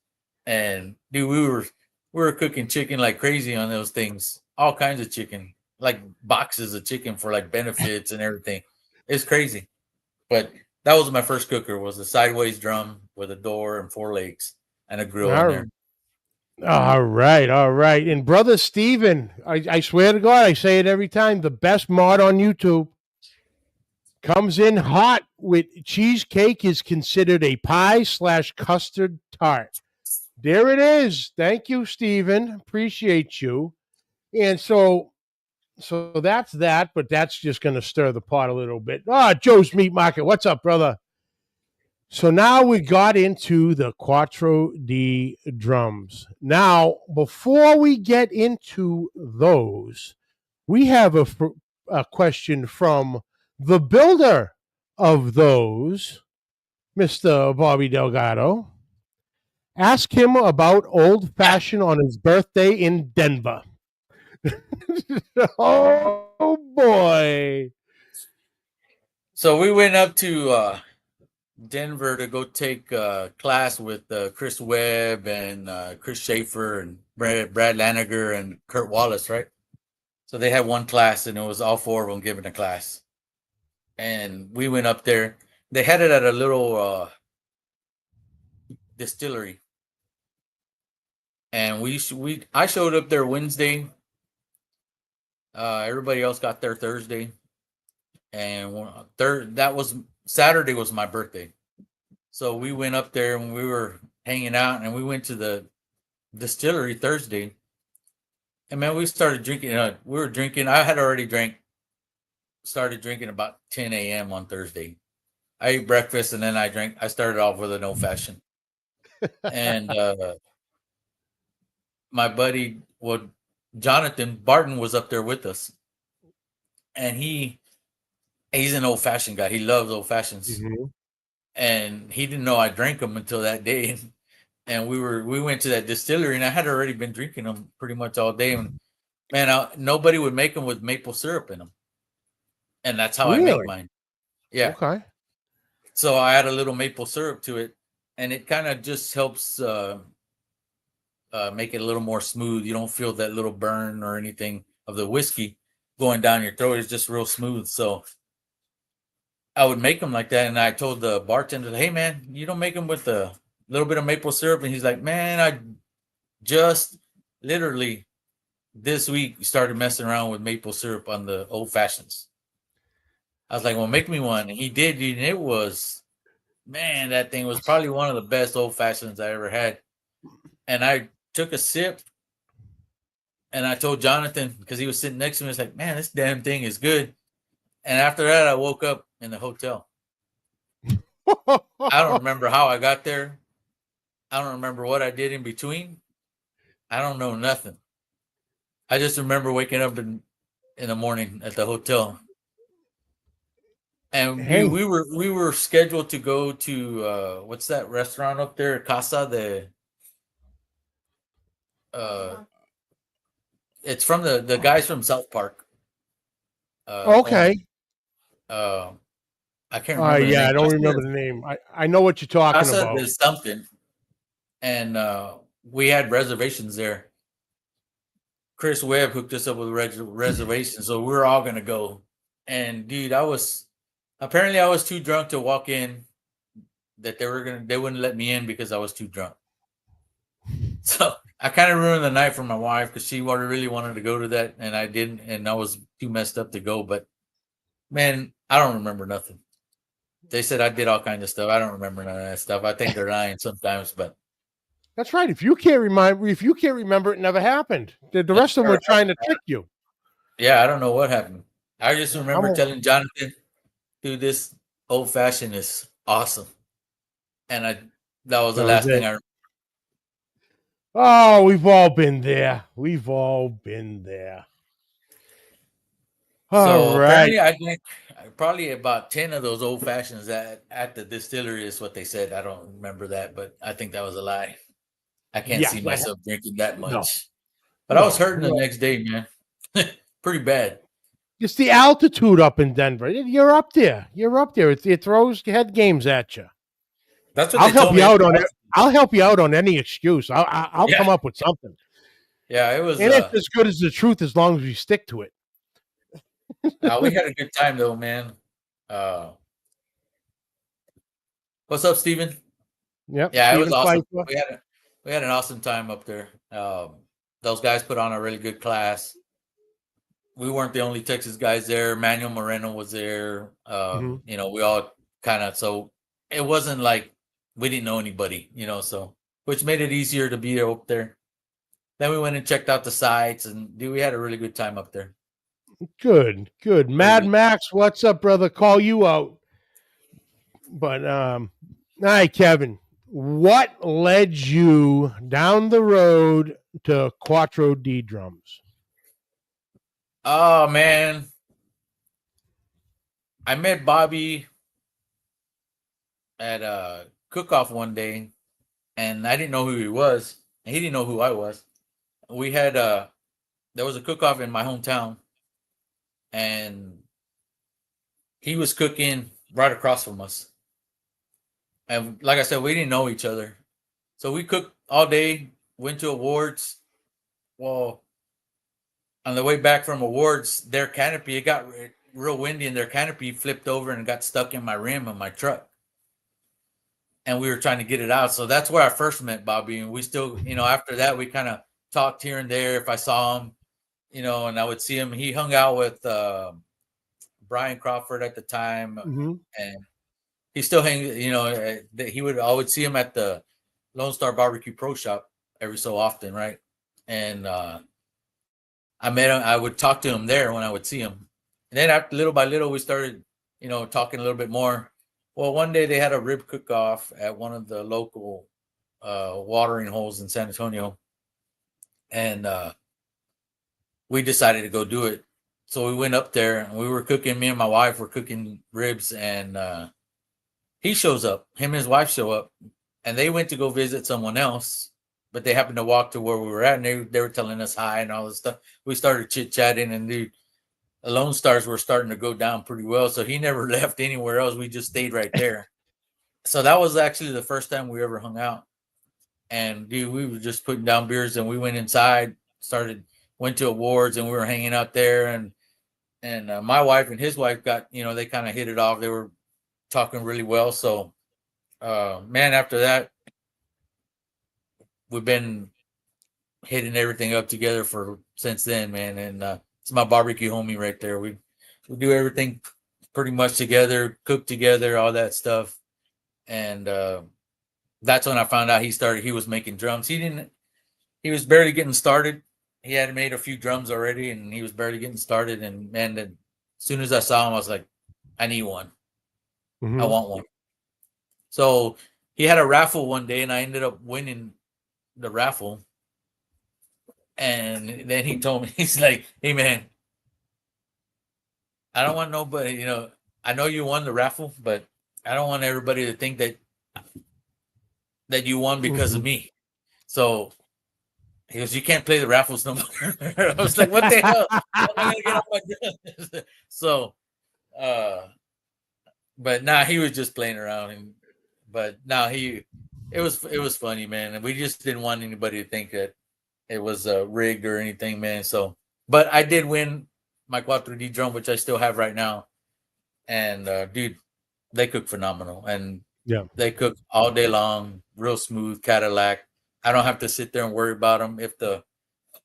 Speaker 2: and dude, we were cooking chicken like crazy on those things. All kinds of chicken. Like boxes of chicken for like benefits and everything. It's crazy. But that was my first cooker, was a sideways drum with a door and 4 legs and a grill in there.
Speaker 1: All right. And brother Steven, I swear to God, I say it every time, the best mod on YouTube comes in hot with cheesecake is considered a pie/custard tart. There it is. Thank you, Steven. Appreciate you. And so that's that, but that's just going to stir the pot a little bit. Joe's Meat Market. What's up, brother? So now we got into the Quattro D drums. Now, before we get into those, we have a question from the builder of those, Mr. Bobby Delgado. Ask him about Old Fashioned on his birthday in Denver. Oh boy.
Speaker 2: So we went up to Denver to go take class with Chris Webb and Chris Schaefer and Brad Laniger and Kurt Wallace, right? So they had one class, and it was all four of them giving a class. And we went up there. They had it at a little distillery, and I showed up there Wednesday. Everybody else got there Thursday, and Saturday was my birthday. So we went up there and we were hanging out, and we went to the distillery Thursday. And man, we started drinking. We were drinking. I had already started drinking about 10 a.m. on Thursday. I ate breakfast and then I started off with an old fashioned. And my buddy, Jonathan Barton, was up there with us. And he's an old fashioned guy. He loves old fashions.
Speaker 1: Mm-hmm.
Speaker 2: And he didn't know I drank them until that day. And we went to that distillery, and I had already been drinking them pretty much all day. And man, nobody would make them with maple syrup in them, and that's how I make mine. Yeah.
Speaker 1: Okay.
Speaker 2: So I add a little maple syrup to it, and it kind of just helps make it a little more smooth. You don't feel that little burn or anything of the whiskey going down your throat. It's just real smooth. So I would make them like that, and I told the bartender, "Hey, man, you don't make them with a little bit of maple syrup?" And he's like, "Man, I just literally this week started messing around with maple syrup on the old fashions." I was like, "Well, make me one." And he did, and it was, man, that thing was probably one of the best old fashions I ever had. And I took a sip, and I told Jonathan, because he was sitting next to me, I was like, "Man, this damn thing is good." And after that, I woke up in the hotel. I don't remember how I got there. I don't remember what I did in between. I don't know nothing. I just remember waking up in the morning at the hotel. And
Speaker 1: Hey.
Speaker 2: we were scheduled to go to what's that restaurant up there? Casa de it's from the guys from South Park.
Speaker 1: Okay.
Speaker 2: I can't remember.
Speaker 1: Yeah, I don't remember the name. I know what you're talking
Speaker 2: Casa
Speaker 1: about.
Speaker 2: de something. And we had reservations there. Chris Webb hooked us up with reservations, so we were all gonna go. And dude, I was too drunk to walk in. That they wouldn't let me in because I was too drunk. So I kind of ruined the night for my wife because she really wanted to go to that, and I didn't, and I was too messed up to go. But man, I don't remember nothing. They said I did all kinds of stuff. I don't remember none of that stuff. I think they're lying sometimes, but
Speaker 1: that's right. If you can't remember, it never happened. The rest of them were trying to trick you.
Speaker 2: Yeah, I don't know what happened. I just remember telling Jonathan, "Dude, this old fashioned is awesome," and that was the last thing I remember.
Speaker 1: Oh, we've all been there. We've all been there.
Speaker 2: So apparently I drank probably about 10 of those old fashions at the distillery is what they said. I don't remember that, but I think that was a lie. I can't see myself drinking that much. No. But I was hurting the next day, man. Pretty bad.
Speaker 1: It's the altitude up in Denver. You're up there. It throws head games at you.
Speaker 2: That's what
Speaker 1: I'll help you out on it. I'll help you out on any excuse. I'll come up with something.
Speaker 2: Yeah, it was.
Speaker 1: And it's as good as the truth as long as we stick to it.
Speaker 2: We had a good time though, man. What's up, Steven?
Speaker 1: Yep.
Speaker 2: Yeah, Steven, it was awesome. We had an awesome time up there. Those guys put on a really good class. We weren't the only Texas guys there. Manuel Moreno was there. You know, we all kind of, so it wasn't like we didn't know anybody, you know, so which made it easier to be up there. Then we went and checked out the sites, and dude, we had a really good time up there.
Speaker 1: Good, good.
Speaker 2: Really
Speaker 1: Mad
Speaker 2: good.
Speaker 1: Max, what's up, brother? Call you out. But all right, Kevin, what led you down the road to Quattro D drums?
Speaker 2: Oh man, I met Bobby at a cook-off one day, and I didn't know who he was, and he didn't know who I was. We had there was a cook-off in my hometown, and he was cooking right across from us. And like I said, we didn't know each other, so we cooked all day. Went to awards. Well, on the way back from awards, their canopy, it got real windy, and their canopy flipped over and got stuck in my rim of my truck. And we were trying to get it out. So that's where I first met Bobby. And we still, after that, we kind of talked here and there if I saw him, and I would see him. He hung out with Brian Crawford at the time.
Speaker 1: Mm-hmm.
Speaker 2: And he still hangs, I would see him at the Lone Star Barbecue Pro Shop every so often, right? And I met him. I would talk to him there when I would see him. And then after, little by little, we started, talking a little bit more. Well, one day they had a rib cook-off at one of the local watering holes in San Antonio. And we decided to go do it. So we went up there, and we were cooking. Me and my wife were cooking ribs, and he shows up. Him and his wife show up, and they went to go visit someone else, but they happened to walk to where we were at, and they were telling us hi and all this stuff. We started chit-chatting, and the Lone Stars were starting to go down pretty well, so he never left anywhere else. We just stayed right there. So that was actually the first time we ever hung out. And dude, we were just putting down beers, and we went inside, went to awards, and we were hanging out there. And my wife and his wife got, they kind of hit it off. They were talking really well. So, man, after that, we've been hitting everything up together since then, man. And it's my barbecue homie right there. We do everything pretty much together, cook together, all that stuff. And that's when I found out he was making drums. He was barely getting started. He had made a few drums already, and he was barely getting started. And man, as soon as I saw him, I was like, I need one. Mm-hmm. I want one. So he had a raffle one day, and I ended up winning the raffle. And then he told me, he's like, hey man, I don't want nobody, I know you won the raffle, but I don't want everybody to think that you won because mm-hmm. of me. So he goes, you can't play the raffles no more. I was like, what the hell? I'm gonna get off my gun. So but nah, he was just playing around, but now it was funny, man. And we just didn't want anybody to think that it was rigged or anything, man. So, but I did win my Quattro D drum, which I still have right now. And dude, they cook phenomenal, and they cook all day long, real smooth Cadillac. I don't have to sit there and worry about them. If the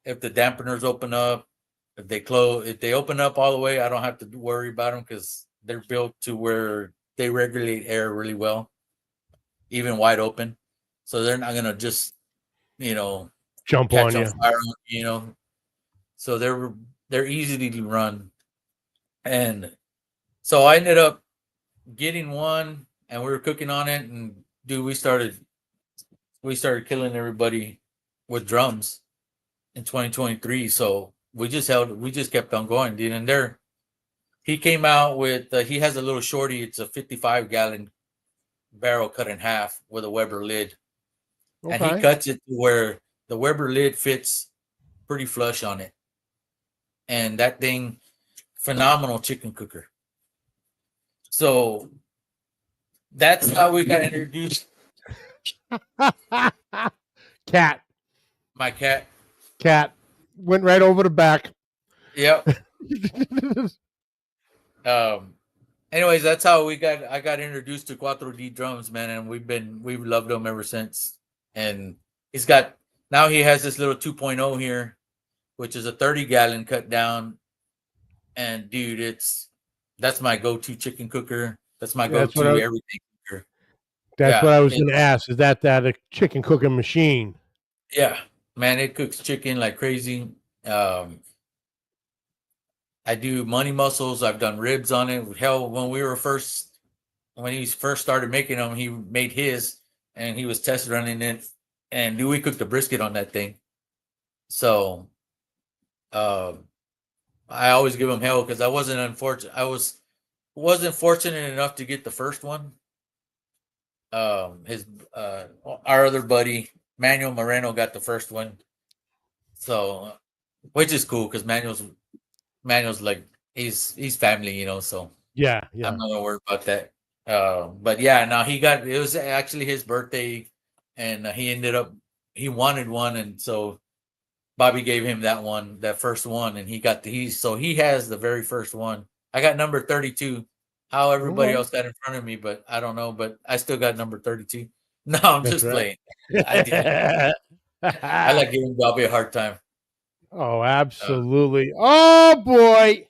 Speaker 2: dampeners open up, if they open up all the way, I don't have to worry about them because they're built to where they regulate air really well, even wide open. So they're not gonna just,
Speaker 1: jump
Speaker 2: catch
Speaker 1: on you.
Speaker 2: Fire, so they're easy to run. And so I ended up getting one, and we were cooking on it, and dude, we started killing everybody with drums in 2023. So we just kept on going, dude. And he came out with he has a little shorty. It's a 55-gallon barrel cut in half with a Weber lid. Okay. And he cuts it to where the Weber lid fits pretty flush on it. And that thing, phenomenal chicken cooker. So that's how we got introduced.
Speaker 1: Cat.
Speaker 2: My cat.
Speaker 1: Cat. Went right over the back.
Speaker 2: Yep. Anyways, that's how I got introduced to Quattro D drums, man, and we've loved them ever since. And he has this little 2.0 here, which is a 30-gallon cut down. And dude, that's my go-to chicken cooker. That's my go-to everything cooker.
Speaker 1: That's what I was going to ask. Is that a chicken cooking machine?
Speaker 2: Yeah. man, it cooks chicken like crazy. Um, I do money muscles. I've done ribs on it. Hell, when he first started making them, he made his and he was test running it, and we cooked a brisket on that thing. So, um, I always give him hell because wasn't fortunate enough to get the first one. His our other buddy Manuel Moreno got the first one, so which is cool because Manuel's like he's family, so
Speaker 1: Yeah,
Speaker 2: I'm
Speaker 1: yeah.
Speaker 2: not gonna worry about that. But yeah, now it was actually his birthday, and he wanted one, and so Bobby gave him that first one, and he has the very first one. I got number 32. How
Speaker 1: All
Speaker 2: everybody
Speaker 1: right.
Speaker 2: else got in front of me, but I don't know. But I still got number 32. No, I'm
Speaker 1: That's
Speaker 2: just
Speaker 1: right.
Speaker 2: playing. I like giving Bobby a hard time.
Speaker 1: Oh,
Speaker 2: Uh
Speaker 1: absolutely. Oh boy.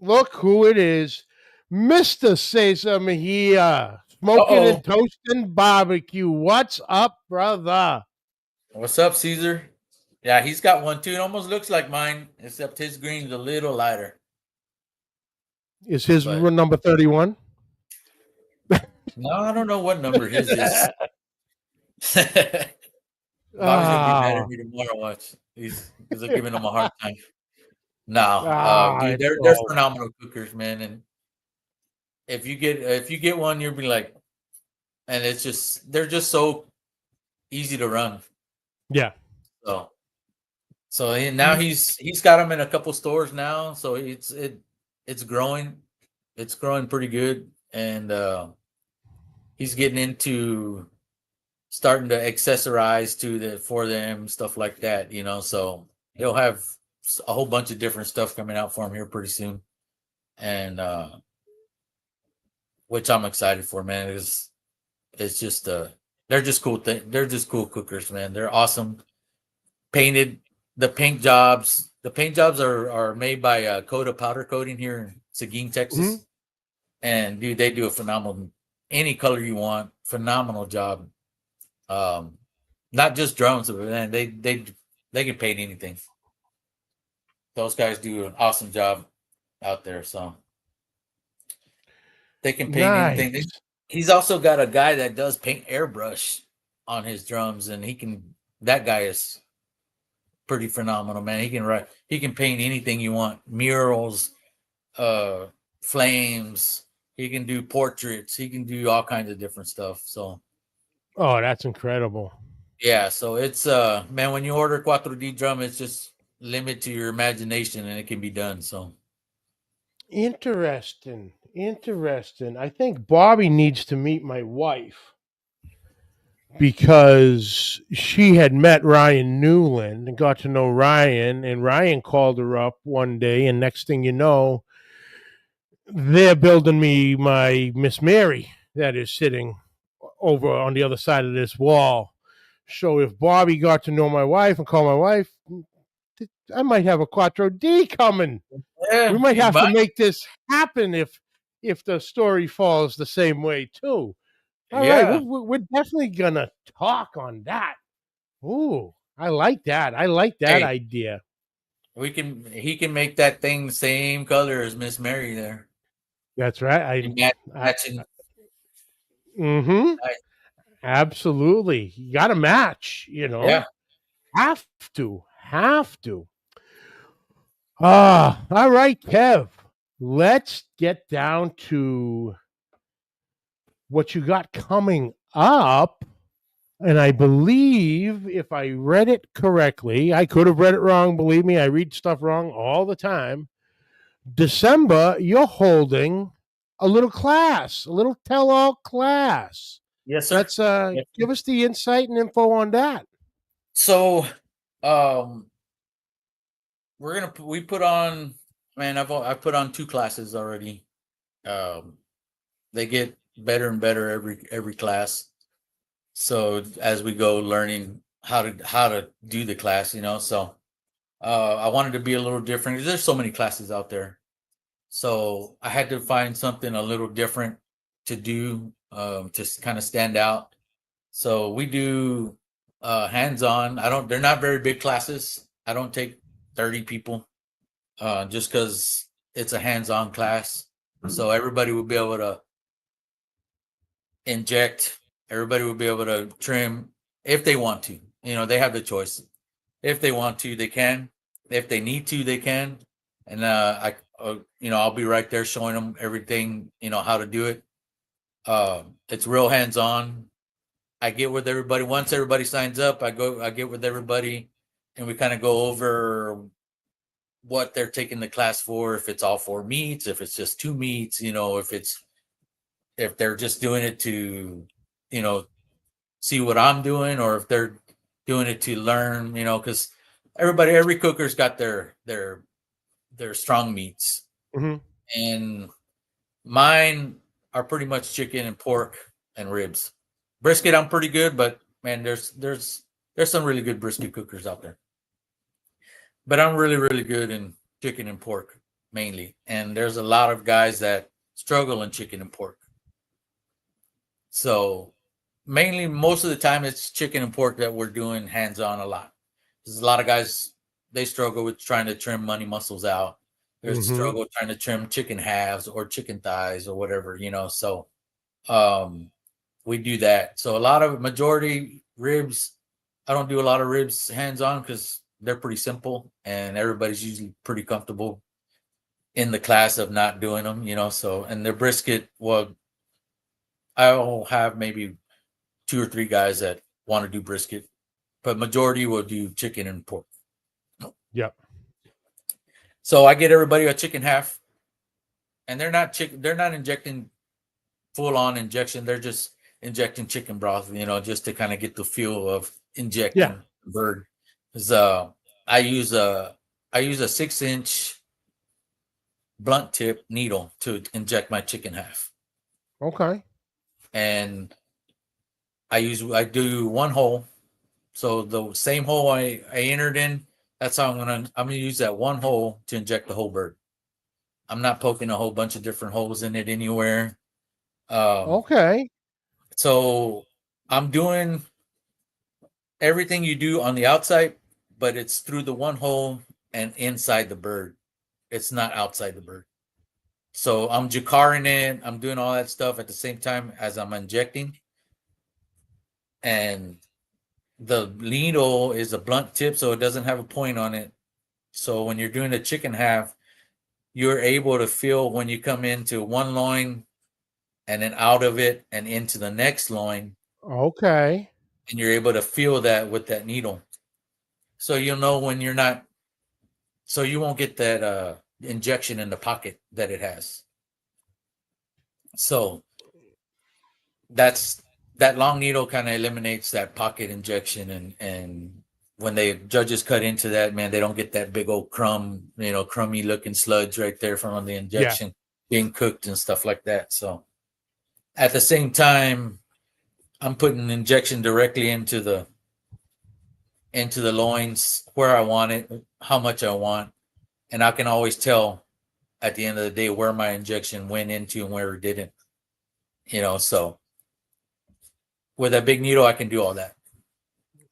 Speaker 1: Look who it is. Mr. Cesar Mejia. Smoking and
Speaker 2: oh,
Speaker 1: toasting barbecue. What's up, brother?
Speaker 2: what's up, Caesar? Yeah, he's got one too. It almost looks like mine, except his green's a little lighter.
Speaker 1: Is his
Speaker 2: But
Speaker 1: number 31?
Speaker 2: no, I don't know what number his is. Bobby's gonna be mad at
Speaker 1: Ah,
Speaker 2: me tomorrow. Watch, he's because I'm giving him a hard time. No, dude,
Speaker 1: it's
Speaker 2: they're
Speaker 1: all
Speaker 2: phenomenal cookers, man. And if you get one, you'll be like, and they're just so easy to run.
Speaker 1: yeah.
Speaker 2: So now he's got them in a couple stores now. So it's growing, it's growing pretty good, and he's getting into starting to accessorize for them stuff like that. So he'll have a whole bunch of different stuff coming out for him here pretty soon, and which I'm excited for, man. It's just they're just they're just cool cookers, man. They're awesome. Painted the paint jobs are made by Coda Powder Coating here in Seguin,
Speaker 1: Mhm.
Speaker 2: Texas. And dude, they do a phenomenal any color you want, phenomenal job. Um Not just drones, but man, they can paint anything. Those guys do an awesome job out there, so they can paint anything.
Speaker 1: Nice.
Speaker 2: He's also got a guy that does paint airbrush on his drums, and that guy is pretty phenomenal, man. He can paint anything you want. Murals, uh flames, he can do portraits, he can do all kinds of different stuff. So
Speaker 1: Oh, that's incredible.
Speaker 2: yeah, so it's man, when you order 4D drum, it's just limit to your imagination and it can be done. So
Speaker 1: Interesting. Interesting. I think Bobby needs to meet my wife because she had met Ryan Newland and got to know Ryan, and Ryan called her up one day, and next thing you know, they're building me my Miss Mary that is sitting over on the other side of this wall. So if Bobby got to know my wife and call my wife, I might have a Quattro D coming. We
Speaker 2: yeah,
Speaker 1: might
Speaker 2: you
Speaker 1: have to
Speaker 2: might.
Speaker 1: make this happen if the story falls the same way too. All right,
Speaker 2: Yeah,
Speaker 1: we're definitely gonna talk on that. Ooh, I like that. I like that
Speaker 2: hey,
Speaker 1: idea.
Speaker 2: we can he can make that thing the same color as Miss Mary there.
Speaker 1: That's right.
Speaker 2: You
Speaker 1: I
Speaker 2: matching.
Speaker 1: mm-hmm.
Speaker 2: Nice.
Speaker 1: Absolutely. You got to match.
Speaker 2: Yeah.
Speaker 1: Have have to. All right, Kev. Let's get down to what you got coming up. And I believe if I read it correctly, I could have read it wrong. Believe me, I read stuff wrong all the time. December, you're holding a little class, a little tell all class.
Speaker 2: Yes, sir.
Speaker 1: Let's
Speaker 2: Yes, sir.
Speaker 1: give us the insight and info on that.
Speaker 2: So um we put on, man, I put on two classes already. Um they get better and better every class. So as we go learning how to do the class, so I wanted to be a little different 'cause there's so many classes out there. So I had to find something a little different to do, to kind of stand out. So we do. hands-on. They're not very big classes. I don't take 30 people just because it's a hands-on class. So everybody will be able to inject. Everybody will be able to trim if they want to. They have the choice. If they want to, they can. If they need to, they can. And I'll be right there showing them everything. How to do it. It's real hands-on. I get with everybody. Once everybody signs up, I get with everybody, and we kind of go over what they're taking the class for. If it's all 4 meets, if it's just 2 meets, if they're just doing it to, see what I'm doing, or if they're doing it to learn, because every cooker's got their strong meats,
Speaker 1: Hmm.
Speaker 2: and mine are pretty much chicken and pork and ribs. Brisket, I'm pretty good, but man, there's some really good brisket cookers out there. But I'm really, really good in chicken and pork mainly. And there's a lot of guys that struggle in chicken and pork. So mainly most of the time it's chicken and pork that we're doing hands-on a lot. There's a lot of guys, they struggle with trying to trim money muscles out. There's a
Speaker 1: Hmm.
Speaker 2: struggle trying to trim chicken halves or chicken thighs or whatever, So um we do that. So a lot of majority ribs, I don't do a lot of ribs hands on because they're pretty simple and everybody's usually pretty comfortable in the class of not doing them, So, and the brisket, well, I'll have maybe 2 or 3 guys that want to do brisket, but majority will do chicken and pork.
Speaker 1: Yep.
Speaker 2: So I get everybody a chicken half, and they're not injecting full on injection. They're just injecting chicken broth, just to kind of get the feel of
Speaker 1: Yeah.
Speaker 2: injecting the bird. Because I use a 6-inch blunt tip needle to inject my chicken half,
Speaker 1: Okay.
Speaker 2: and I do one hole. So the same hole I entered in, that's how I'm gonna use that one hole to inject the whole bird. I'm not poking a whole bunch of different holes in it anywhere. Um,
Speaker 1: Okay.
Speaker 2: so I'm doing everything you do on the outside, but it's through the one hole and inside the bird. It's not outside the bird. So I'm jacaring it. I'm doing all that stuff at the same time as I'm injecting. And the needle is a blunt tip, so it doesn't have a point on it. So when you're doing the chicken half, you're able to feel when you come into one loin and then out of it and into the next loin,
Speaker 1: Okay.
Speaker 2: and you're able to feel that with that needle. So you'll know when you're not, so you won't get that injection in the pocket that it has. So that's that long needle kind of eliminates that pocket injection, and when the judges cut into that, man, they don't get that big old crummy looking sludge right there from the
Speaker 1: Yeah.
Speaker 2: injection being cooked and stuff like that. So at the same time, I'm putting injection directly into the loins where I want it, how much I want, and I can always tell at the end of the day where my injection went into and where it didn't. So with a big needle, I can do all that.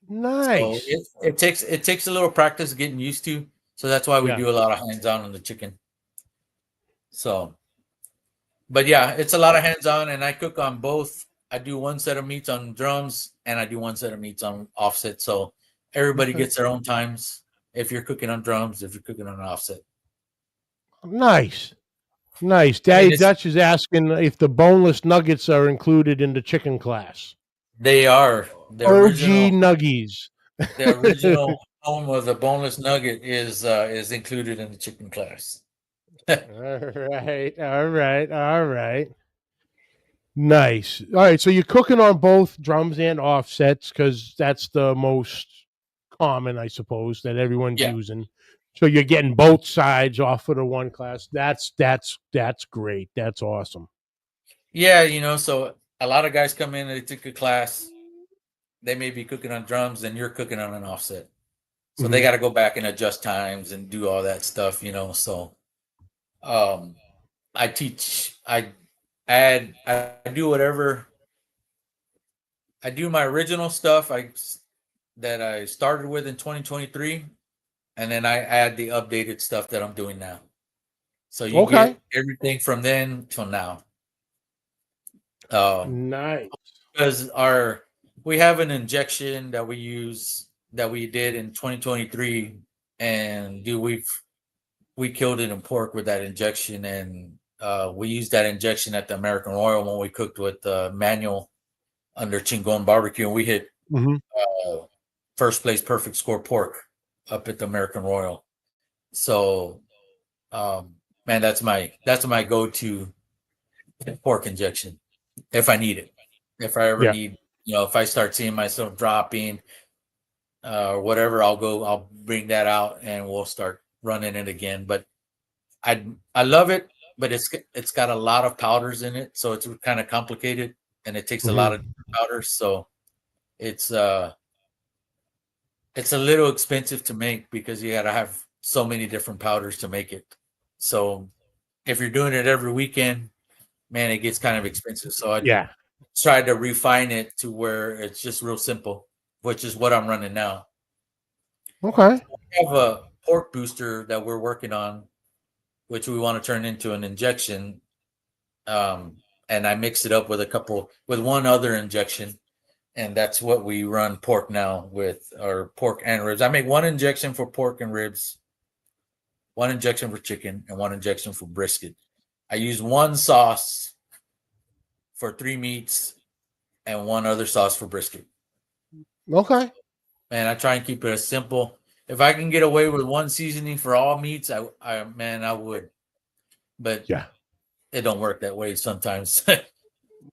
Speaker 2: So
Speaker 1: Nice.
Speaker 2: it takes a little practice getting used to. So that's why we
Speaker 1: Yeah.
Speaker 2: do a lot of hands on the chicken. So, but yeah, it's a lot of hands on, and I cook on both. I do one set of meats on drums, and I do one set of meats on offset. So everybody
Speaker 1: Okay.
Speaker 2: gets their own times. If you're cooking on drums, if you're cooking on offset,
Speaker 1: Nice. Nice.
Speaker 2: I mean,
Speaker 1: Daddy Dutch is asking if the boneless nuggets are included in the chicken class.
Speaker 2: they are
Speaker 1: OG nuggies.
Speaker 2: the original home of the boneless nugget is included in the chicken class.
Speaker 1: All right. All right. All right. Nice. All right. So you're cooking on both drums and offsets because that's the most common, I suppose, that everyone's
Speaker 2: Yeah,
Speaker 1: using. So you're getting both sides off of the one class. That's great. That's awesome.
Speaker 2: yeah, so a lot of guys come in and they take a class. They may be cooking on drums, and you're cooking on an offset. So they
Speaker 1: Hmm.
Speaker 2: got to go back and adjust times and do all that stuff. So um, I teach, I do whatever. I do my original stuff. that I started with in 2023, and then I add the updated stuff that I'm doing now. So you
Speaker 1: Okay.
Speaker 2: get everything from then till now. Um,
Speaker 1: Nice.
Speaker 2: because we have an injection that we use that we did in 2023, and dude, we killed it in pork with that injection, and we used that injection at the American Royal when we cooked with manual under Chingon Barbecue, and we hit
Speaker 1: Hmm.
Speaker 2: first place perfect score pork up at the American Royal. So, man, that's my go-to pork injection if I need it. If I ever
Speaker 1: Yeah.
Speaker 2: need, if I start seeing myself dropping or whatever, I'll bring that out and we'll start running it again. But I love it, but it's got a lot of powders in it, so it's kind of complicated, and it takes a lot of
Speaker 1: Hmm.
Speaker 2: powders. So it's uh it's a little expensive to make because you got to have so many different powders to make it. So if you're doing it every weekend, man, it gets kind of expensive. So I
Speaker 1: Yeah.
Speaker 2: tried to refine it to where it's just real simple, which is what I'm running now.
Speaker 1: Okay.
Speaker 2: We have a pork booster that we're working on, which we want to turn into an injection. And I mix it up with one other injection, and that's what we run pork now with, our pork and ribs. I make one injection for pork and ribs, one injection for chicken, and one injection for brisket. I use one sauce for 3 meats and one other sauce for brisket.
Speaker 1: Okay.
Speaker 2: And I try and keep it as simple. If I can get away with one seasoning for all meats, I would. But
Speaker 1: Yeah.
Speaker 2: it don't work that way sometimes.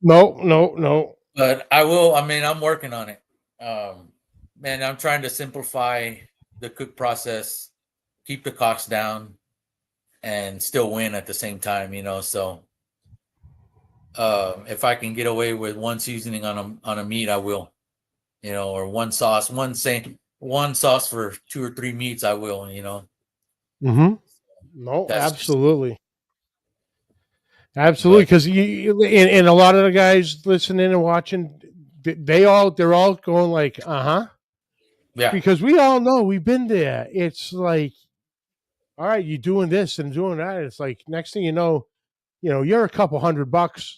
Speaker 1: No, no, no.
Speaker 2: But I will. I mean, I'm working on it. Um, Man, I'm trying to simplify the cook process, keep the costs down, and still win at the same time. So if I can get away with one seasoning on a meat, I will. Or one sauce, one sauce for 2 or 3 meats, I will.
Speaker 1: Hmm. No,
Speaker 2: That's just
Speaker 1: absolutely. Absolutely.
Speaker 2: but
Speaker 1: Because and a lot of the guys listening and watching, they're all going like, uh huh.
Speaker 2: yeah,
Speaker 1: Because we all know we've been there. It's like, all right, you're doing this and doing that. It's like next thing you're a couple $100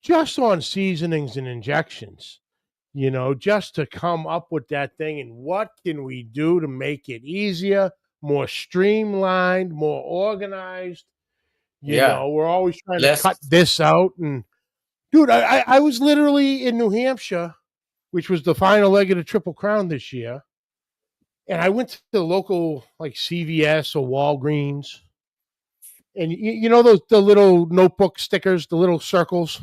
Speaker 1: just on seasonings and injections, just to come up with that thing. And what can we do to make it easier, more streamlined, more organized?
Speaker 2: yeah,
Speaker 1: We're always trying to
Speaker 2: less,
Speaker 1: cut this out. And dude, I was literally in New Hampshire, which was the final leg of the Triple Crown this year. And I went to the local like CVS or Walgreens. And you know the little notebook stickers, the little circles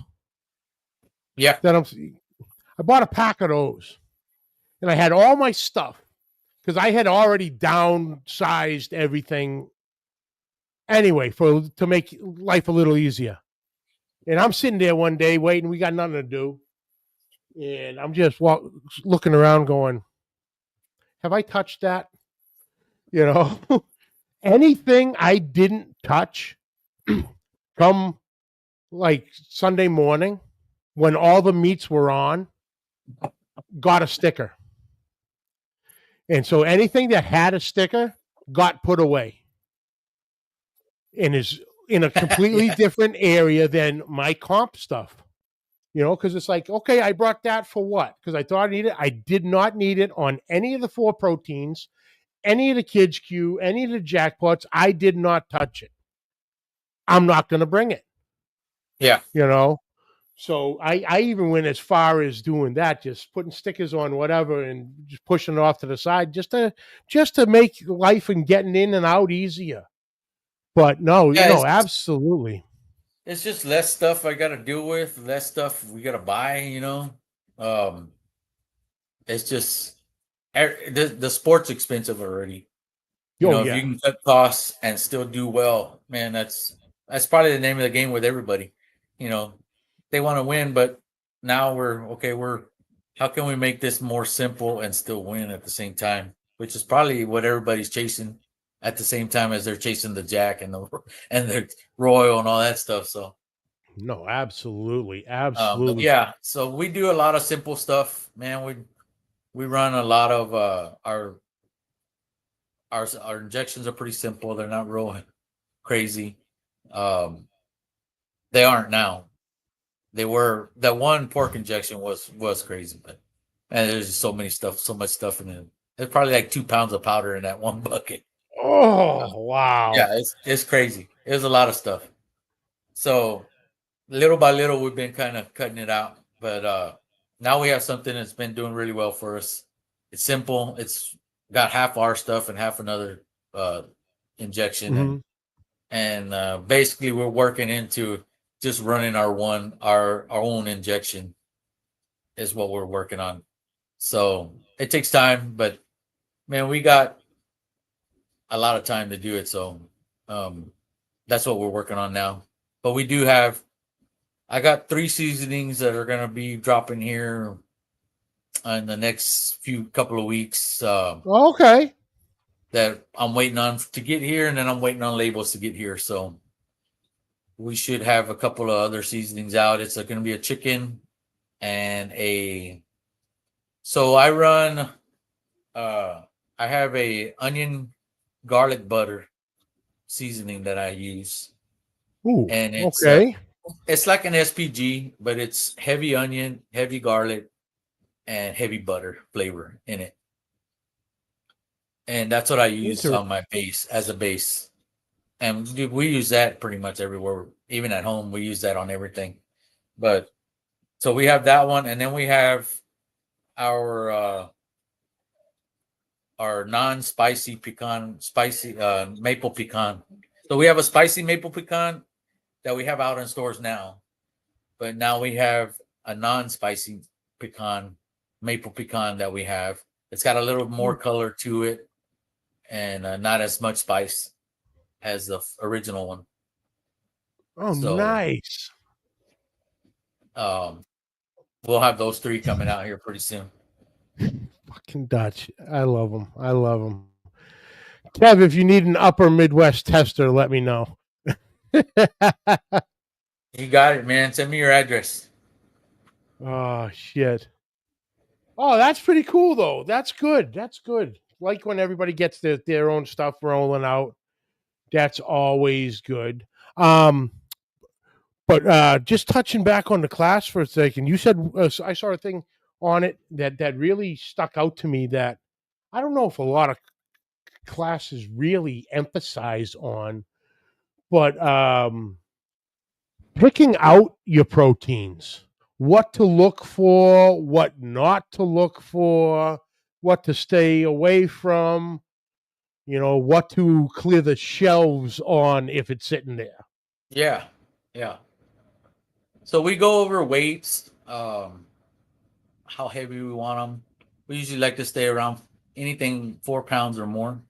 Speaker 2: yeah,
Speaker 1: that I bought a pack of those, and I had all my stuff because I had already downsized everything anyway to make life a little easier. And I'm sitting there one day waiting. We got nothing to do, and I'm just looking around, going, "Have I touched that?" You know, anything I didn't touch come like Sunday morning when all the meats were on, got a sticker. And so anything that had a sticker got put away and is in a completely
Speaker 2: yeah,
Speaker 1: different area than my comp stuff. Because it's like, okay, I brought that for what? Because I thought I needed it. I did not need it on any of the 4 proteins, any of the kids' Q, any of the jackpots. I did not touch it. I'm not going to bring it,
Speaker 2: yeah.
Speaker 1: you know? So I even went as far as doing that, just putting stickers on whatever and just pushing it off to the side, just to make life and getting in and out easier. But no,
Speaker 2: Yeah,
Speaker 1: absolutely.
Speaker 2: it's just less stuff I got to deal with, less stuff we got to buy. Um, it's just the sport's expensive already.
Speaker 1: Oh
Speaker 2: If you
Speaker 1: yeah.
Speaker 2: can cut costs and still do well, man, that's probably the name of the game with everybody. You know, they want to win, but now we're okay. How can we make this more simple and still win at the same time? Which is probably what everybody's chasing at the same time as they're chasing the jack and the royal and all that stuff. So,
Speaker 1: No, absolutely.
Speaker 2: but
Speaker 1: Absolutely.
Speaker 2: yeah, so we do a lot of simple stuff, man. We run a lot of our injections are pretty simple. They're not real crazy. Um, they aren't now. They were that one pork injection was crazy, but and there's just so much stuff in it. There's probably like 2 pounds of powder in that one bucket.
Speaker 1: Oh, wow.
Speaker 2: Yeah, it's crazy. There's a lot of stuff. So little by little, we've been kind of cutting it out, but now we have something that's been doing really well for us. It's simple. It's got half our stuff and half another uh, injection,
Speaker 1: Mhm.
Speaker 2: and basically we're working into just running our own injection is what we're working on. So it takes time, but man, we got a lot of time to do it. So um, that's what we're working on now. But we do have I got 3 seasonings that are gonna be dropping here in the next few couple of weeks.
Speaker 1: Okay.
Speaker 2: That I'm waiting on to get here, and then I'm waiting on labels to get here. So we should have a couple of other seasonings out. It's going to be a chicken and a. So I run. Uh, I have a onion garlic butter seasoning that I use,
Speaker 1: Ooh,
Speaker 2: and
Speaker 1: okay.
Speaker 2: it's like an SPG, but it's heavy onion, heavy garlic, and heavy butter flavor in it. And that's what I use
Speaker 1: Inter
Speaker 2: on my base as a base. And dude, we use that pretty much everywhere, even at home. We use that on everything. But so we have that one, and then we have our uh, our non-spicy pecan, spicy maple pecan. So we have a spicy maple pecan that we have out in stores now, but now we have a non-spicy pecan, maple pecan that we have. It's got a little more color to it, and not as much spice as the original one.
Speaker 1: Oh,
Speaker 2: So
Speaker 1: nice.
Speaker 2: um, we'll have those 3 coming out here pretty soon.
Speaker 1: Fucking Dutch. I love them. I love them. Kev, if you need an upper Midwest tester, let me know.
Speaker 2: You got it, man. Send me your address.
Speaker 1: Oh, shit. Oh, that's pretty cool, though. That's good. That's good. Like when everybody gets their own stuff rolling out. That's always good. Um, but just touching back on the class for a second, you said I saw a thing on it that really stuck out to me that I don't know if a lot of classes really emphasize on, but picking out your proteins, what to look for, what not to look for, what to stay away from, what to clear the shelves on if it's sitting there.
Speaker 2: Yeah, yeah. So we go over weights, how heavy we want them. We usually like to stay around anything 4 pounds or more.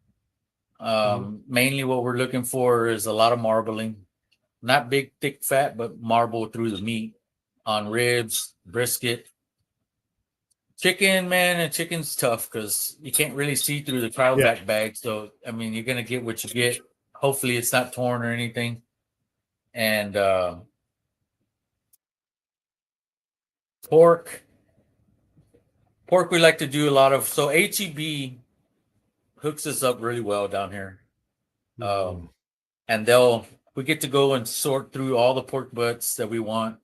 Speaker 1: Mhm.
Speaker 2: Mainly, what we're looking for is a lot of marbling, not big, thick fat, but marble through the meat on ribs, brisket, chicken. Man, and chicken's tough because you can't really see through the
Speaker 1: Yeah.
Speaker 2: cryovac bag. So, I mean, you're gonna get what you get. Hopefully, it's not torn or anything. And pork. Pork, we like to do a lot of. So HEB hooks us up really well down here.
Speaker 1: Mhm.
Speaker 2: Um, and we get to go and sort through all the pork butts that we want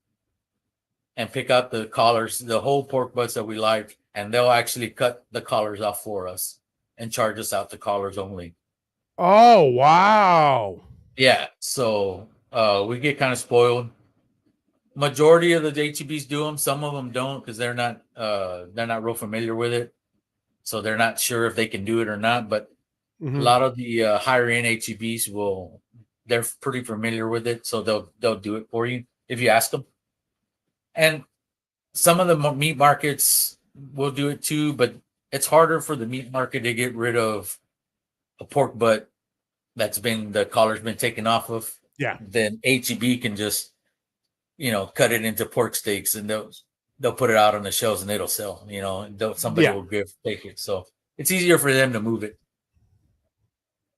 Speaker 2: and pick out the collars, the whole pork butts that we like, and they'll actually cut the collars off for us and charge us out the collars only.
Speaker 1: Oh, wow.
Speaker 2: Yeah, so we get kind of spoiled. Majority of the HEBs do them. Some of them don't because they're not real familiar with it, so they're not sure if they can do it or not. But a
Speaker 1: Mhm.
Speaker 2: lot of the higher end HEBs they're pretty familiar with it, so they'll do it for you if you ask them. And some of the meat markets will do it too, but it's harder for the meat market to get rid of a pork butt the collar's been taken off of.
Speaker 1: Yeah.
Speaker 2: Then HEB can just cut it into pork steaks, and they'll put it out on the shelves and it'll sell. Somebody
Speaker 1: Yeah.
Speaker 2: will take it, so it's easier for them to move it.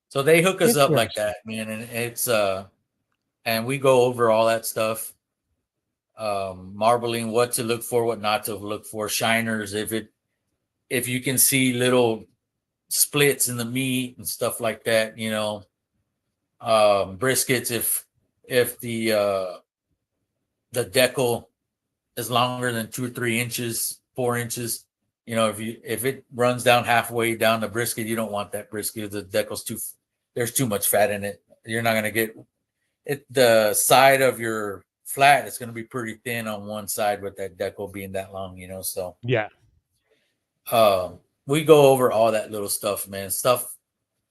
Speaker 2: So they hook us up like
Speaker 1: Interesting.
Speaker 2: that, man, and it's and we go over all that stuff, marbling, what to look for, what not to look for, shiners, if you can see little splits in the meat and stuff like that, briskets, if the decal is longer than 2 or 3 inches, 4 inches, if it runs down halfway down the brisket, you don't want that brisket. The decal's there's too much fat in it. You're not going to get it. The side of your flat is going to be pretty thin on one side with that decal being that long, so
Speaker 1: Yeah.
Speaker 2: we go over all that little stuff, man.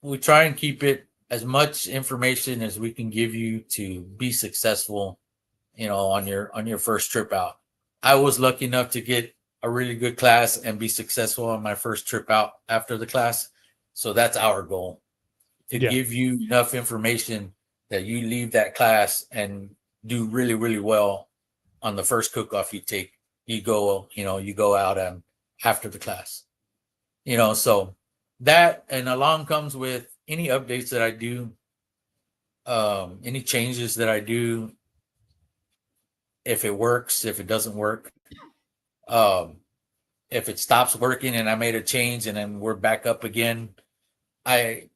Speaker 2: We try and keep it as much information as we can give you to be successful, on your first trip out. I was lucky enough to get a really good class and be successful on my first trip out after the class. So that's our goal, to give you enough information that you leave that class and do really, really well on the first cook-off you take. You go out and after the class, so that, and along comes with any updates that I do, any changes that I do, if it works, if it doesn't work, if it stops working and I made a change and then we're back up again. I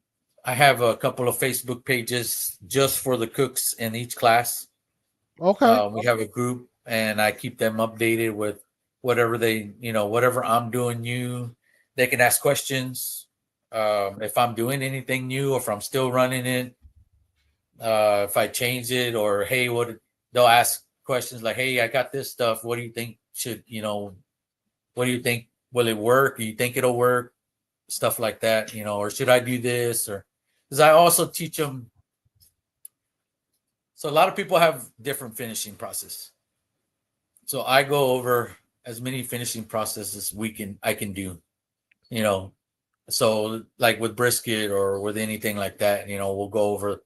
Speaker 2: have a couple of Facebook pages just for the cooks in each class.
Speaker 1: Okay.
Speaker 2: We have a group and I keep them updated with whatever whatever I'm doing new. They can ask questions. If I'm doing anything new or if I'm still running it, if I change it, or hey, they'll ask questions like, hey, I got this stuff. What do you think what do you think? Will it work? Do you think it'll work? Stuff like that, or should I do this? Or because I also teach them. So a lot of people have different finishing process. So I go over as many finishing processes I can do, So like with brisket or with anything like that, we'll go over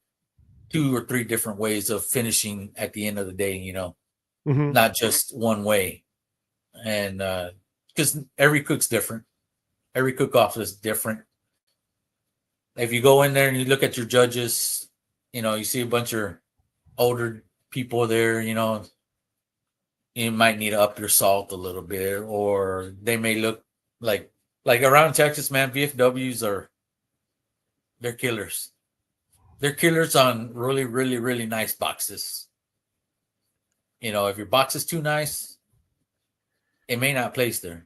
Speaker 2: 2 or 3 different ways of finishing at the end of the day, not just one way. And because every cook's different. Every cook-off is different. If you go in there and you look at your judges, you see a bunch of older people there, you might need to up your salt a little bit, or they may look like around Texas, man, VFWs they're killers. They're killers on really, really, really nice boxes. If your box is too nice, it may not place there.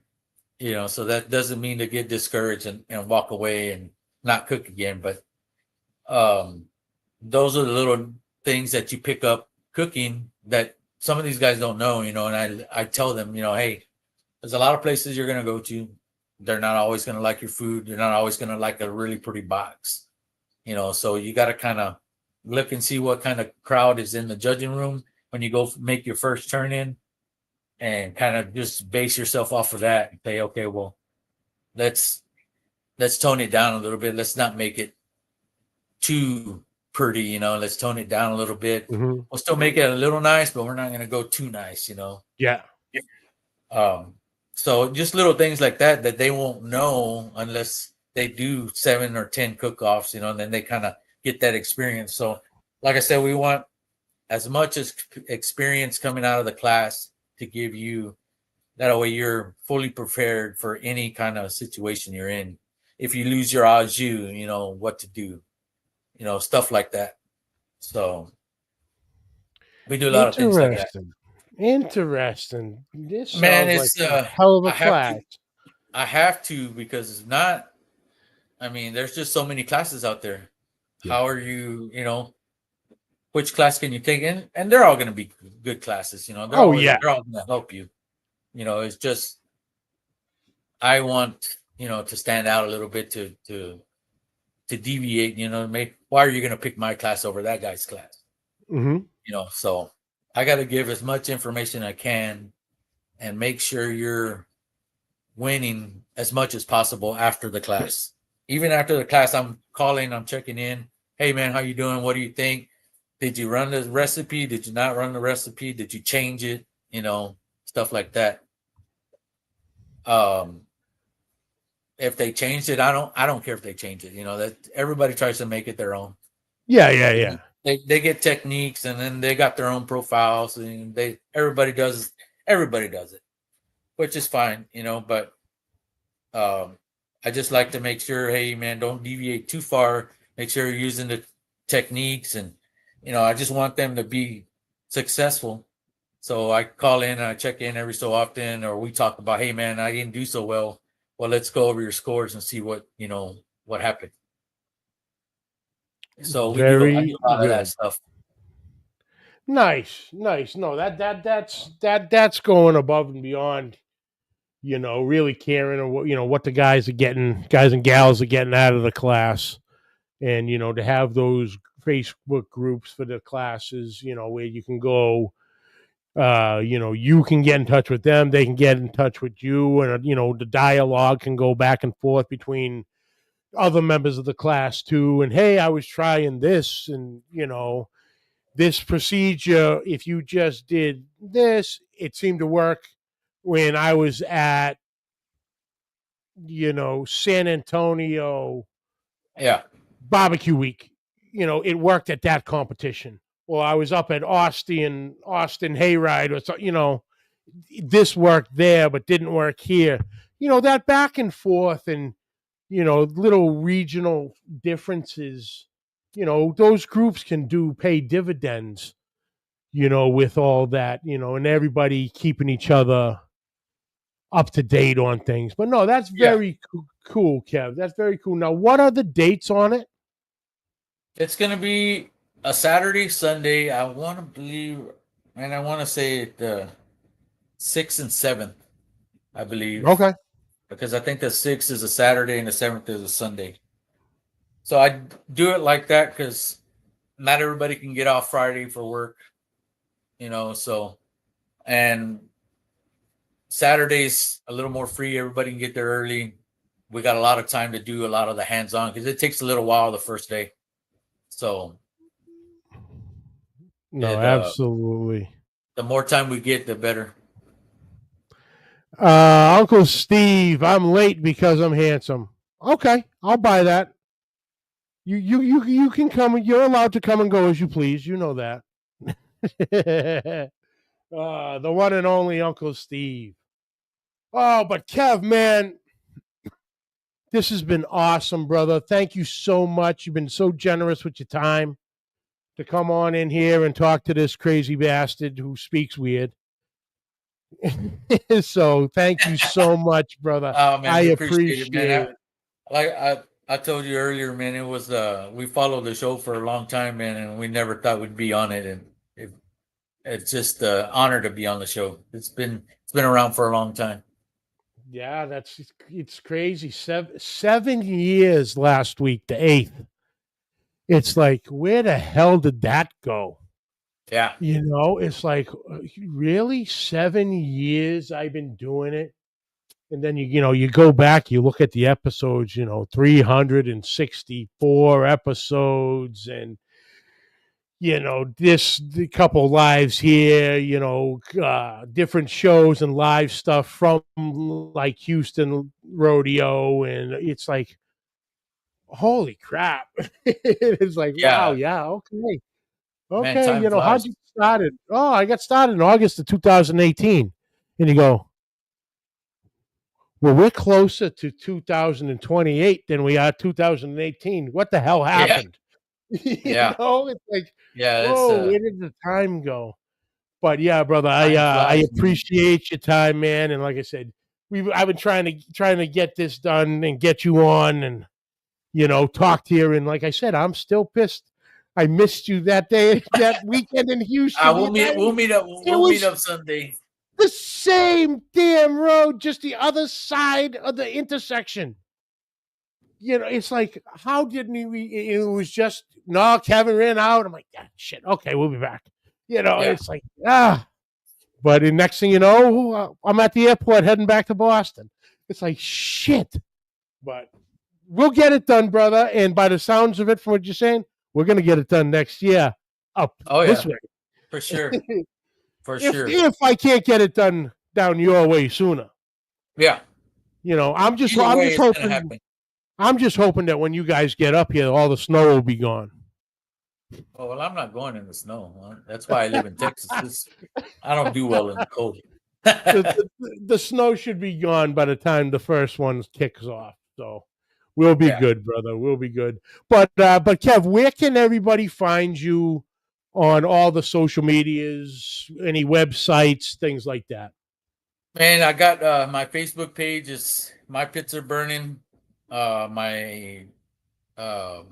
Speaker 2: So that doesn't mean to get discouraged and walk away and not cook again. But those are the little things that you pick up cooking that some of these guys don't know, and I tell them, hey, there's a lot of places you're going to go to. They're not always going to like your food. You're not always going to like a really pretty box, so you got to kind of look and see what kind of crowd is in the judging room when you go make your first turn in, and kind of just base yourself off of that and say, okay, well, let's tone it down a little bit. Let's not make it too pretty, let's tone it down a little bit. We'll still make it a little nice, but we're not going to go too nice,
Speaker 1: Yeah.
Speaker 2: So just little things like that they won't know unless they do 7 or 10 cook-offs, and then they kind of get that experience. So like I said, we want as much as experience coming out of the class to give you, that way you're fully prepared for any kind of situation you're in. If you lose your au jus, what to do, stuff like that. So we do a lot of things like that.
Speaker 1: Interesting. This
Speaker 2: Man,
Speaker 1: sounds
Speaker 2: it's
Speaker 1: like a hell of a class.
Speaker 2: I have to, because it's not, there's just so many classes out there.
Speaker 1: Yeah.
Speaker 2: How are you, which class can you take? And they're all going to be good classes, they're all going to help you. It's just, I want, to stand out a little bit, to deviate, why are you going to pick my class over that guy's class? So I got to give as much information I can and make sure you're winning as much as possible after the class. Even after the class, I'm calling, I'm checking in. Hey man, how you doing? What do you think? Did you run the recipe? Did you not run the recipe? Did you change it? Stuff like that. If they changed it, I don't care if they change it. That everybody tries to make it their own.
Speaker 1: Yeah.
Speaker 2: They get techniques, and then they got their own profiles, and everybody does it, which is fine, but I just like to make sure, hey man, don't deviate too far. Make sure you're using the techniques, and I just want them to be successful. So I call in and I check in every so often, or we talk about, hey man, I didn't do so well. Well, let's go over your scores and see what happened. So I do
Speaker 1: Very
Speaker 2: a lot of that
Speaker 1: good.
Speaker 2: stuff.
Speaker 1: Nice, nice. No, that's going above and beyond. Really caring or what the guys and gals are getting out of the class, and to have those Facebook groups for the classes, where you can go. You can get in touch with them, they can get in touch with you, and the dialogue can go back and forth between other members of the class too. And hey, I was trying this, and this procedure, if you just did this, it seemed to work when I was at San Antonio
Speaker 2: Yeah,
Speaker 1: barbecue week. It worked at that competition. Or I was up at Austin Hayride, or so, this worked there but didn't work here. That back and forth, and little regional differences. Those groups can pay dividends. With all that, and everybody keeping each other up to date on things. But no, that's
Speaker 2: yeah.
Speaker 1: very cool, Kev. That's very cool. Now, what are the dates on it?
Speaker 2: It's gonna be a Saturday, Sunday. I want to believe, and I want to say the 6th and 7th, I believe,
Speaker 1: Okay.
Speaker 2: because I think the 6th is a Saturday and the 7th is a Sunday. So I do it like that because not everybody can get off Friday for work, So, and Saturday's a little more free. Everybody can get there early. We got a lot of time to do a lot of the hands-on because it takes a little while the first day. So
Speaker 1: No,
Speaker 2: it
Speaker 1: absolutely.
Speaker 2: the more time we get, the better.
Speaker 1: Uncle Steve, I'm late because I'm handsome. Okay, I'll buy that. You can come. You're allowed to come and go as you please. You know that. The one and only Uncle Steve. Oh, but Kev, man, this has been awesome, brother. Thank you so much. You've been so generous with your time to come on in here and talk to this crazy bastard who speaks weird. So thank you so much, brother.
Speaker 2: Oh man,
Speaker 1: I
Speaker 2: we appreciate it, man.
Speaker 1: appreciate it.
Speaker 2: I told you earlier, man. It was we followed the show for a long time, man, and we never thought we'd be on it, and it's just an honor to be on the show. It's been around for a long time.
Speaker 1: Yeah, it's crazy. 7 years last week, the 8th. It's like, where the hell did that go?
Speaker 2: Yeah,
Speaker 1: It's like, really? 7 years I've been doing it. And then you go back, you look at the episodes, 364 episodes, and this the couple lives here, different shows and live stuff from like Houston rodeo, and it's like, holy crap. It's like, wow,
Speaker 2: yeah,
Speaker 1: yeah, okay.
Speaker 2: man.
Speaker 1: Okay,
Speaker 2: Time
Speaker 1: how'd
Speaker 2: flies.
Speaker 1: you get started? Oh, I got started in August of 2018. And you go, well, we're closer to 2028 than we are 2018. What the hell
Speaker 2: Yeah,
Speaker 1: happened?
Speaker 2: yeah,
Speaker 1: It's like,
Speaker 2: yeah. It's
Speaker 1: whoa, where did the time go? But yeah, brother,
Speaker 2: time
Speaker 1: I
Speaker 2: flies, man.
Speaker 1: appreciate your time, man. And like I said, I've been trying to get this done and get you on, and talk to you. And like I said, I'm still pissed. I missed you that day, that weekend in Houston.
Speaker 2: We'll meet. We'll meet up.
Speaker 1: It
Speaker 2: We'll meet
Speaker 1: was
Speaker 2: up Sunday.
Speaker 1: the same damn road, just the other side of the intersection. It's like, how didn't we? It was just, no, Kevin ran out. I'm like, ah, shit. Okay, we'll be back.
Speaker 2: Yeah.
Speaker 1: It's like, ah. But the next thing you know, I'm at the airport heading back to Boston. It's like, shit. But we'll get it done, brother. And by the sounds of it, from what you're saying, we're going to get it done next year up
Speaker 2: Oh
Speaker 1: this
Speaker 2: yeah,
Speaker 1: way.
Speaker 2: for sure, for
Speaker 1: if
Speaker 2: sure.
Speaker 1: if I can't get it done down your way sooner,
Speaker 2: Yeah.
Speaker 1: I'm just
Speaker 2: Either
Speaker 1: I'm
Speaker 2: way,
Speaker 1: just
Speaker 2: it's gonna
Speaker 1: hoping
Speaker 2: happen.
Speaker 1: I'm just hoping that when you guys get up here, all the snow will be gone.
Speaker 2: Oh well, I'm not going in the snow. That's why I live in Texas. I don't do well in the cold.
Speaker 1: The snow should be gone by the time the first one kicks off. So we'll be
Speaker 2: Yeah.
Speaker 1: good, brother. We'll be good. But Kev, where can everybody find you on all the social medias, any websites, things like that?
Speaker 2: Man, I got my Facebook page is My Pits Are Burning. My the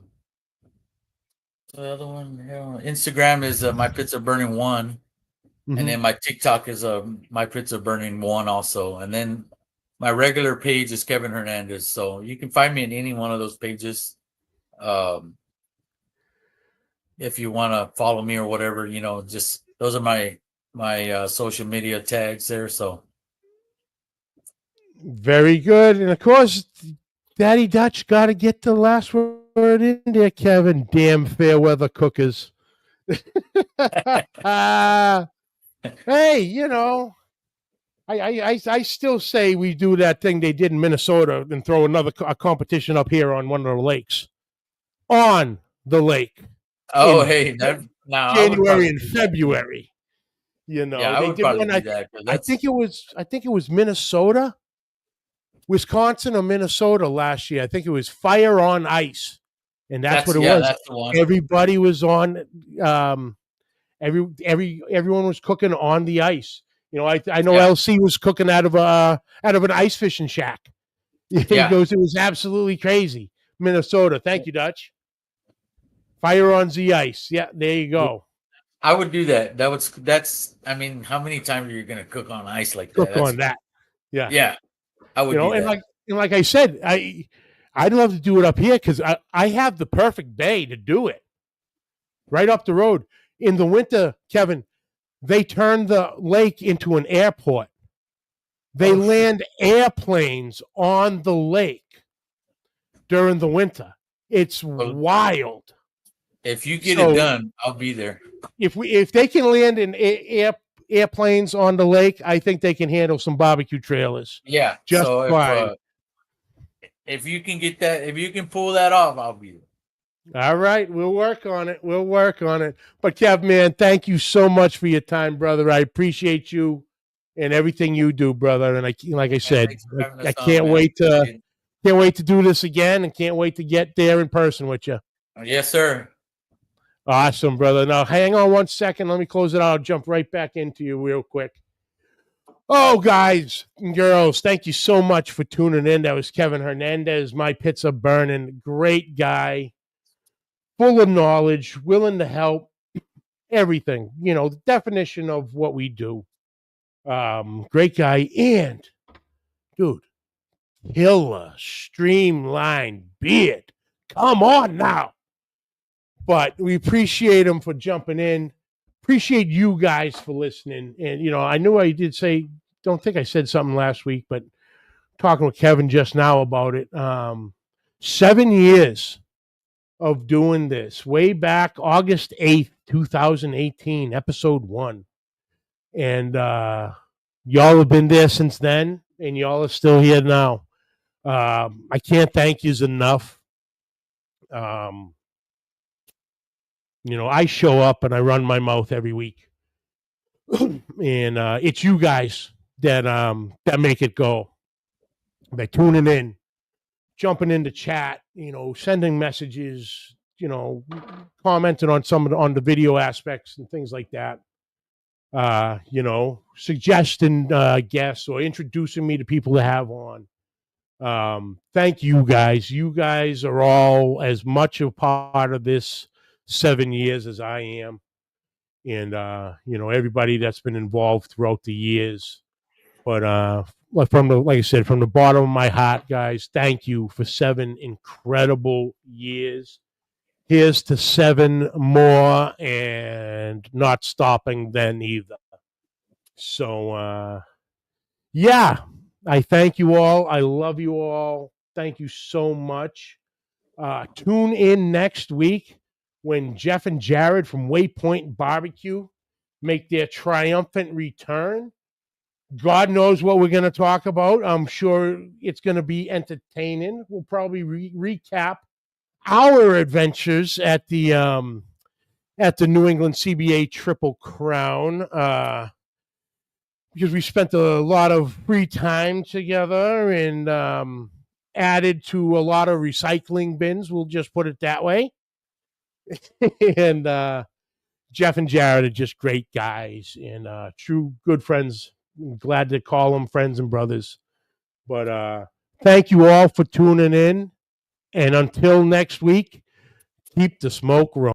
Speaker 2: other one, Instagram is My Pits Are Burning 1. And then my TikTok is My Pits Are Burning 1 also. And then my regular page is Kevin Hernandez. So you can find me in any one of those pages. If you want to follow me or whatever, just those are my social media tags there. So
Speaker 1: Very good. And of course, Daddy Dutch got to get the last word in there, Kevin. Damn fair weather cookers. Hey, I still say we do that thing they did in Minnesota and throw a competition up here on one of the lakes. On the lake.
Speaker 2: oh
Speaker 1: In
Speaker 2: hey, now I would
Speaker 1: January
Speaker 2: probably
Speaker 1: and
Speaker 2: do that.
Speaker 1: February.
Speaker 2: Yeah, I
Speaker 1: They
Speaker 2: would
Speaker 1: did
Speaker 2: probably
Speaker 1: one.
Speaker 2: do that because
Speaker 1: I think it was Minnesota, Wisconsin, or Minnesota last year. I think it was Fire on Ice, and that's what it was.
Speaker 2: that's the one.
Speaker 1: Everybody was on. Everyone was cooking on the ice. I know
Speaker 2: Yeah.
Speaker 1: LC was cooking out of an ice fishing shack. He
Speaker 2: Yeah.
Speaker 1: goes, it was absolutely crazy. Minnesota. Thank you, Dutch. Fire on the ice. Yeah, there you go.
Speaker 2: I would do that. That's. I mean, how many times are you gonna cook on ice like that?
Speaker 1: Cook on that. Yeah.
Speaker 2: Yeah, I would do
Speaker 1: And
Speaker 2: that.
Speaker 1: like I said, I'd love to do it up here because I have the perfect bay to do it. Right up the road. In the winter, Kevin, they turn the lake into an airport. They land airplanes on the lake during the winter. It's wild.
Speaker 2: If you get it done, I'll be there.
Speaker 1: If they can land in airplanes on the lake, I think they can handle some barbecue trailers.
Speaker 2: Yeah.
Speaker 1: Just
Speaker 2: so
Speaker 1: fine.
Speaker 2: If you can get that, if you can pull that off, I'll be there.
Speaker 1: All right, we'll work on it. But Kev, man, thank you so much for your time, brother. I appreciate you and everything you do, brother. And like I said, I can't wait to do this again, and can't wait to get there in person with you.
Speaker 2: Yes, sir.
Speaker 1: Awesome, brother. Now, hang on one second. Let me close it out. I'll jump right back into you real quick. Oh, guys and girls, thank you so much for tuning in. That was Kevin Hernandez, My Pits Are Burning. Great guy, full of knowledge, willing to help, everything. The definition of what we do. Great guy. And, dude, killer, streamlined beard. Come on now. But we appreciate him for jumping in. Appreciate you guys for listening. And, I knew I did say, don't think I said something last week, but talking with Kevin just now about it. 7 years of doing this, way back August 8th, 2018, episode 1. And y'all have been there since then, and y'all are still here now. I can't thank yous enough. I show up and I run my mouth every week. And it's you guys that make it go. By tuning in, jumping into chat, sending messages, commenting on the video aspects and things like that. Suggesting guests or introducing me to people to have on. Thank you guys. You guys are all as much a part of this 7 years as I am. And, everybody that's been involved throughout the years. But like I said, from the bottom of my heart, guys, thank you for 7 incredible years. Here's to 7 more, and not stopping then either. So, yeah, I thank you all. I love you all. Thank you so much. Tune in next week when Jeff and Jared from Waypoint Barbecue make their triumphant return. God knows what we're going to talk about. I'm sure it's going to be entertaining. We'll probably recap our adventures at the New England CBA Triple Crown. because we spent a lot of free time together and added to a lot of recycling bins. We'll just put it that way. And Jeff and Jared are just great guys and true good friends. I'm glad to call them friends and brothers. But thank you all for tuning in. And until next week, keep the smoke rolling.